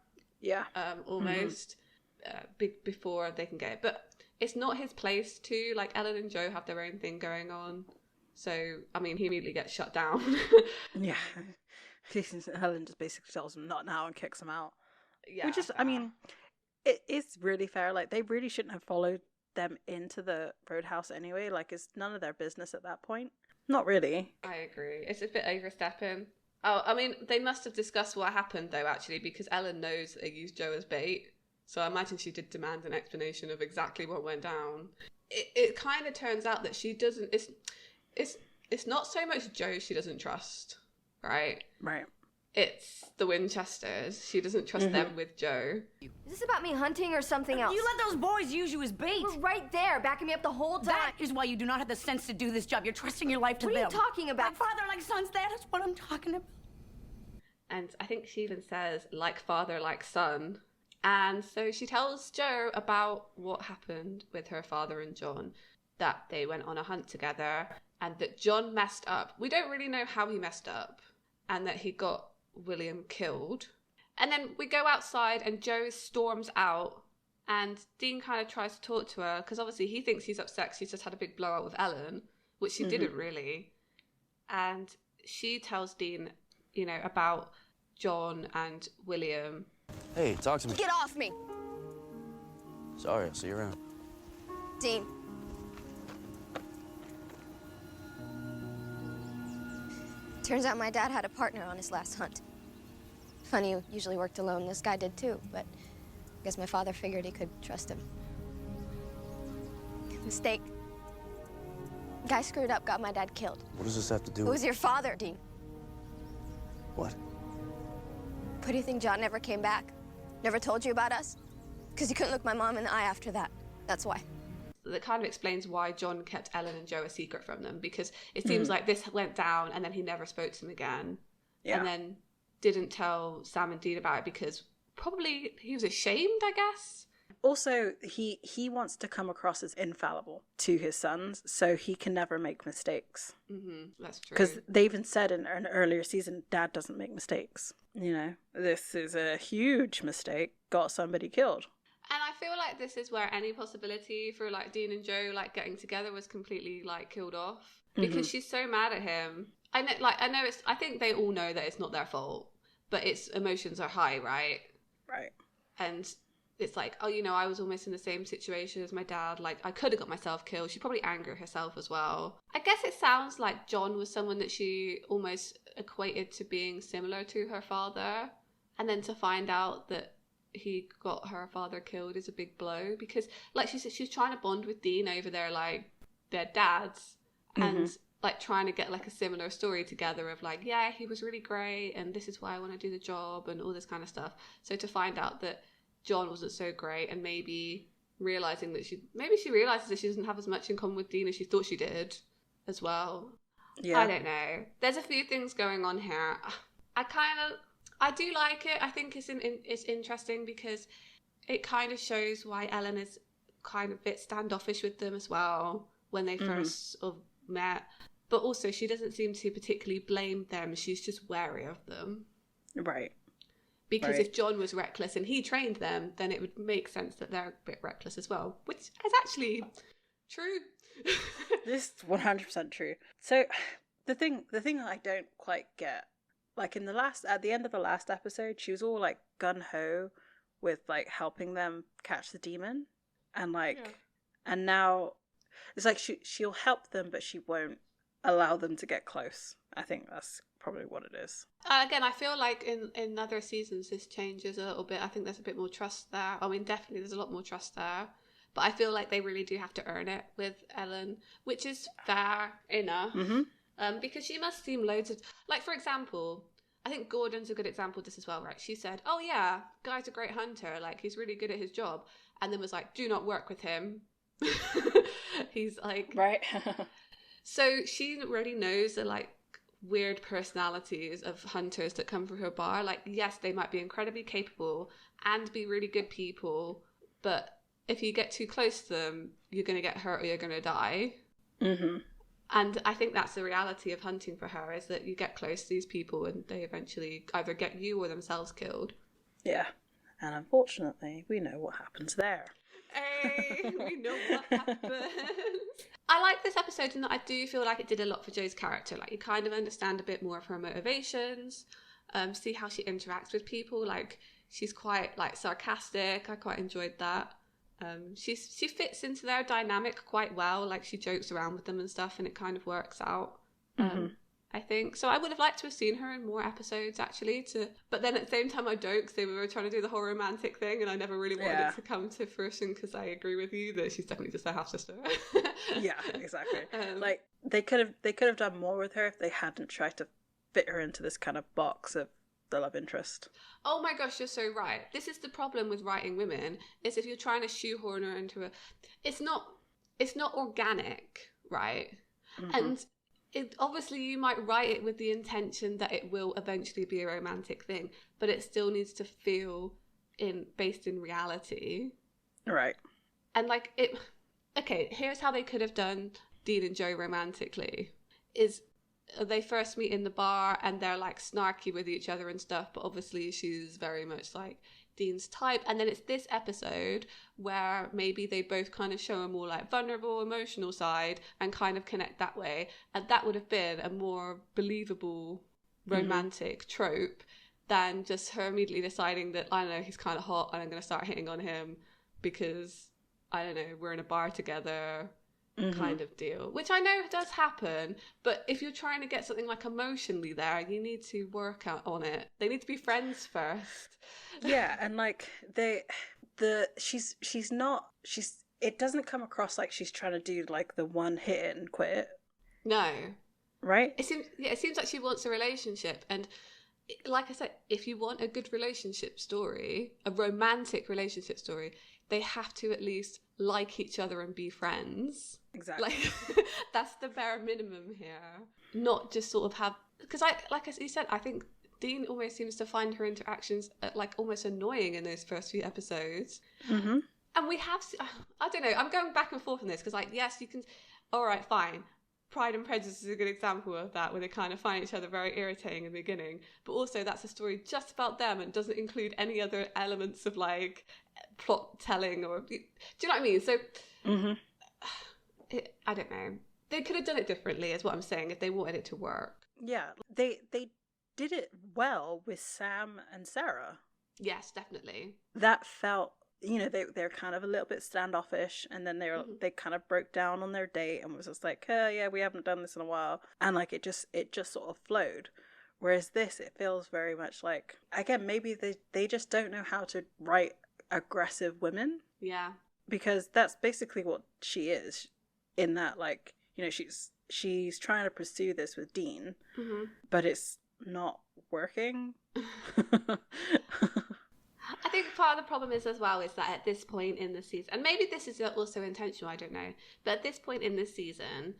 Yeah. Almost. Before they can get it. But it's not his place to, like, Ellen and Joe have their own thing going on. So, I mean, he immediately gets shut down. Yeah. Helen just basically tells him not now and kicks him out. Yeah. Which is, I mean, it is really fair. Like, they really shouldn't have followed them into the roadhouse anyway. Like, it's none of their business at that point. Not really. I agree. It's a bit overstepping. Oh, I mean, they must have discussed what happened, though, actually, because Ellen knows they used Joe as bait. So I imagine she did demand an explanation of exactly what went down. It kind of turns out that she doesn't... It's not so much Joe she doesn't trust, right? Right. It's the Winchesters. She doesn't trust them with Joe. Is this about me hunting or something else? You let those boys use you as bait. We're right there, backing me up the whole time. That is why you do not have the sense to do this job. You're trusting your life to them. What are you talking about? Like father, like sons, that is what I'm talking about. And I think she even says, like father, like son. And so she tells Joe about what happened with her father and John, that they went on a hunt together and that John messed up. We don't really know how he messed up, and that he got William killed. And then we go outside and Joe storms out and Dean kind of tries to talk to her because obviously he thinks he's upset because he's just had a big blowout with Ellen, which she didn't really. And she tells Dean, you know, about John and William. Hey, talk to me. Get off me! Sorry, I'll see you around. Dean. Turns out my dad had a partner on his last hunt. Funny, you usually worked alone. This guy did too, but I guess my father figured he could trust him. Mistake. Guy screwed up, got my dad killed. What does this have to do It with... was your father, Dean. What? Why do you think John never came back? Never told you about us? Because he couldn't look my mom in the eye after that. That's why. That kind of explains why John kept Ellen and Joe a secret from them, because it seems like this went down and then he never spoke to them again. Yeah. And then didn't tell Sam and Dean about it because probably he was ashamed, I guess. Also, he wants to come across as infallible to his sons, so he can never make mistakes. That's true. Because they even said in an earlier season, Dad doesn't make mistakes. You know, this is a huge mistake, got somebody killed. And I feel like this is where any possibility for like Dean and Joe like getting together was completely like killed off because she's so mad at him. I think they all know that it's not their fault, but its emotions are high, right? Right. And it's like, oh, you know, I was almost in the same situation as my dad. Like, I could have got myself killed. She probably angered herself as well. I guess it sounds like John was someone that she almost equated to being similar to her father. And then to find out that he got her father killed is a big blow because, like she said, she's trying to bond with Dean over their dads and like trying to get like a similar story together of like, yeah, he was really great and this is why I want to do the job and all this kind of stuff. So to find out that John wasn't so great and maybe realizing that she realizes that she doesn't have as much in common with Dean as she thought she did as well. Yeah. I don't know. There's a few things going on here. I do like it. I think it's interesting because it kind of shows why Ellen is kind of a bit standoffish with them as well when they first sort of met. But also she doesn't seem to particularly blame them. She's just wary of them. Right. Because if John was reckless and he trained them, then it would make sense that they're a bit reckless as well, which is actually true. This is 100% true. So the thing I don't quite get, like at the end of the last episode, she was all like gung-ho with like helping them catch the demon. And like, and now it's like she'll help them, but she won't allow them to get close. I think that's probably what it is. Again, I feel like in other seasons this changes a little bit. I think there's a bit more trust there. I mean, definitely there's a lot more trust there. But I feel like they really do have to earn it with Ellen, which is fair enough. Because she must seem loads of... Like, for example, I think Gordon's a good example of this as well, right? She said, oh yeah, guy's a great hunter. Like, he's really good at his job. And then was like, do not work with him. He's like... Right. So she already knows the, like, weird personalities of hunters that come through her bar. Like, yes, they might be incredibly capable and be really good people, but if you get too close to them, you're going to get hurt or you're going to die. And I think that's the reality of hunting for her, is that you get close to these people and they eventually either get you or themselves killed. Yeah. And unfortunately, we know what happens there. Hey, we know what happens. I like this episode in that I do feel like it did a lot for Jo's character. Like, you kind of understand a bit more of her motivations, see how she interacts with people. Like, she's quite, like, sarcastic. I quite enjoyed that. She fits into their dynamic quite well. Like, she jokes around with them and stuff, and it kind of works out. I think so. I would have liked to have seen her in more episodes, actually. But then at the same time, I don't, because they were trying to do the whole romantic thing, and I never really wanted it to come to fruition. Because I agree with you that she's definitely just a half sister. Yeah, exactly. Like, they could have done more with her if they hadn't tried to fit her into this kind of box of the love interest. Oh my gosh, you're so right. This is the problem with writing women, is if you're trying to shoehorn her into it's not organic, right? And obviously you might write it with the intention that it will eventually be a romantic thing, but it still needs to feel based in reality. Right. And like okay, here's how they could have done Dean and Jo romantically, is they first meet in the bar and they're like snarky with each other and stuff, but obviously she's very much like Dean's type. And then it's this episode where maybe they both kind of show a more like vulnerable, emotional side and kind of connect that way. And that would have been a more believable romantic trope than just her immediately deciding that, I don't know, he's kind of hot and I'm going to start hitting on him because, I don't know, we're in a bar together. Kind of deal, which I know does happen, but if you're trying to get something like emotionally there, you need to work out on it. They need to be friends first. Yeah, and like it doesn't come across like she's trying to do like the one hit it and quit it. No. Right? It seems like she wants a relationship, and like I said, if you want a good relationship story, a romantic relationship story, they have to at least like each other and be friends. Exactly. Like, that's the bare minimum here. Not just sort of have... Because like you said, I think Dean almost seems to find her interactions like almost annoying in those first few episodes. And we have... I don't know, I'm going back and forth on this because, like, yes, you can... All right, fine. Pride and Prejudice is a good example of that, where they kind of find each other very irritating in the beginning. But also that's a story just about them and doesn't include any other elements of, like, plot telling or... Do you know what I mean? So... I don't know. They could have done it differently, is what I'm saying, if they wanted it to work. Yeah, they did it well with Sam and Sarah. Yes, definitely. That felt, you know, they're kind of a little bit standoffish, and then they kind of broke down on their date and was just like, oh yeah, we haven't done this in a while, and like it just sort of flowed. Whereas this, it feels very much like, again, maybe they just don't know how to write aggressive women. Yeah. Because that's basically what she is. In that, like, you know, she's trying to pursue this with Dean, but it's not working. I think part of the problem is as well is that at this point in the season, and maybe this is also intentional, I don't know, but at this point in this season,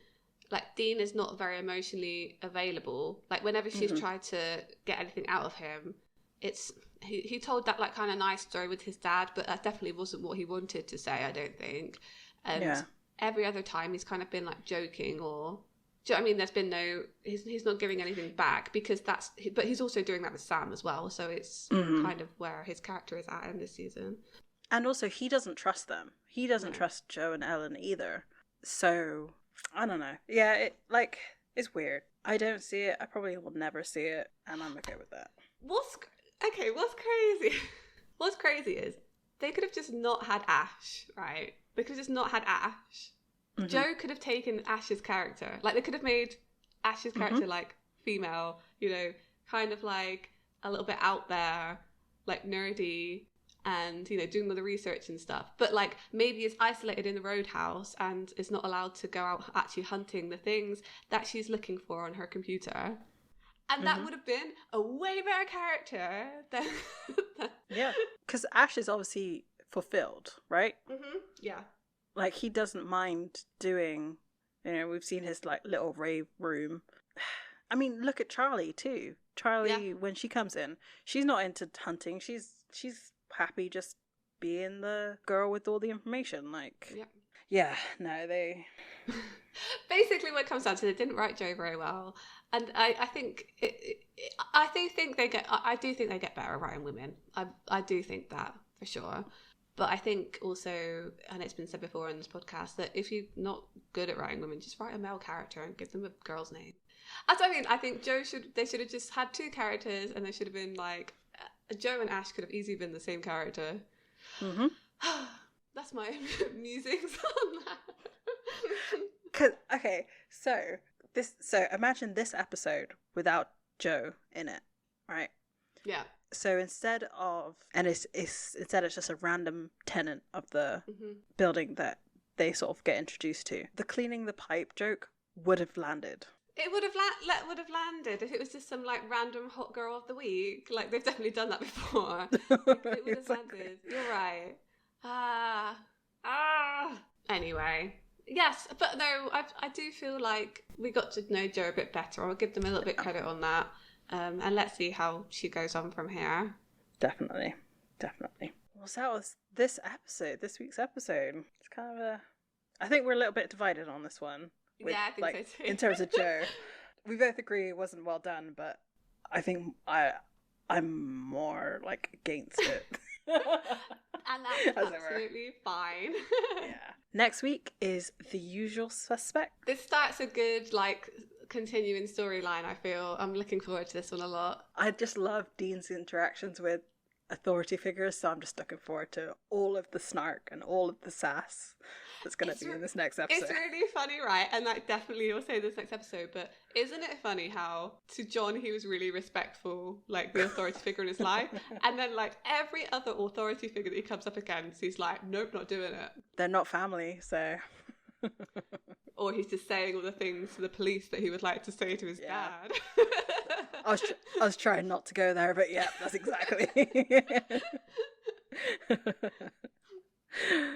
like, Dean is not very emotionally available. Like, whenever she's tried to get anything out of him, it's he told that like kind of nice story with his dad, but that definitely wasn't what he wanted to say, I don't think. And every other time he's kind of been like joking, or do you know what I mean? There's been no, he's not giving anything back, because but he's also doing that with Sam as well, so it's kind of where his character is at in this season. And also he doesn't trust them. He doesn't trust Jo and Ellen either. So I don't know. Yeah, it's weird. I don't see it. I probably will never see it, and I'm okay with that. What's crazy? What's crazy is they could have just not had Ash, right? They could have just not had Ash. Jo could have taken Ash's character. Like, they could have made Ash's character, like, female, you know, kind of like a little bit out there, like nerdy, and, you know, doing all the research and stuff, but like maybe is isolated in the roadhouse and is not allowed to go out actually hunting the things that she's looking for on her computer. And that would have been a way better character than... Yeah, because Ash is obviously fulfilled, right? Yeah. Like, he doesn't mind doing, you know, we've seen his, like, little rave room. I mean, look at Charlie, too. Charlie, when she comes in, she's not into hunting. She's happy just being the girl with all the information. Like, yeah, no, they... Basically, what it comes down to, they didn't write Joe very well. And I think I do think they get better at writing women. I do think that for sure. But I think also, and it's been said before in this podcast, that if you're not good at writing women, just write a male character and give them a girl's name. That's what I mean. I think they should have just had two characters, and they should have been like, Joe and Ash could have easily been the same character. That's my musings on that. Okay, so imagine this episode without Joe in it, right? Yeah. So instead it's just a random tenant of the building that they sort of get introduced to. The cleaning the pipe joke would have landed. It would have landed if it was just some like random hot girl of the week. Like, they've definitely done that before. It would have landed. You're right. Anyway. Yes, but no, I do feel like we got to know Jo a bit better. I'll give them a little bit credit on that. And let's see how she goes on from here. Definitely. Well, so that was this week's episode. It's kind of I think we're a little bit divided on this one. Yeah, I think so too. In terms of Jo. We both agree it wasn't well done, but I think I'm more like against it. And that's absolutely fine. Yeah. Next week is The Usual Suspect. This starts a good, like, continuing storyline, I feel. I'm looking forward to this one a lot. I just love Dean's interactions with authority figures, so I'm just looking forward to all of the snark and all of the sass that's going to be in this next episode. It's really funny, right? And like, definitely you'll say this next episode, but isn't it funny how to John he was really respectful, like the authority figure in his life, and then like every other authority figure that he comes up against, he's like, nope, not doing it. They're not family, so... Or he's just saying all the things to the police that he would like to say to his dad. I was trying not to go there, but yeah, that's exactly. Do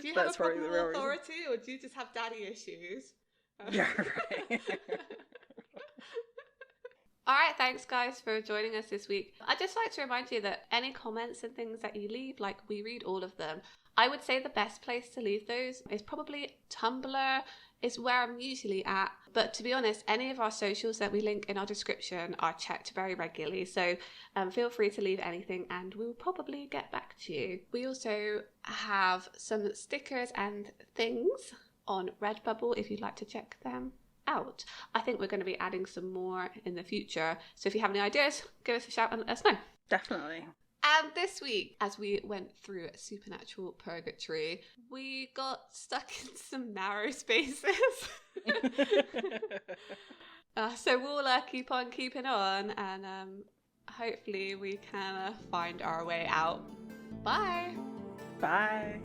you have a problem with authority, or do you just have daddy issues? Yeah, right. All right, thanks guys for joining us this week. I'd just like to remind you that any comments and things that you leave, like, we read all of them. I would say the best place to leave those is probably Tumblr. Is where I'm usually at. But to be honest, any of our socials that we link in our description are checked very regularly. So feel free to leave anything and we'll probably get back to you. We also have some stickers and things on Redbubble if you'd like to check them out. I think we're going to be adding some more in the future. So if you have any ideas, give us a shout and let us know. Definitely. And this week, as we went through Supernatural Purgatory, we got stuck in some narrow spaces. So we'll keep on keeping on, and hopefully we can find our way out. Bye! Bye!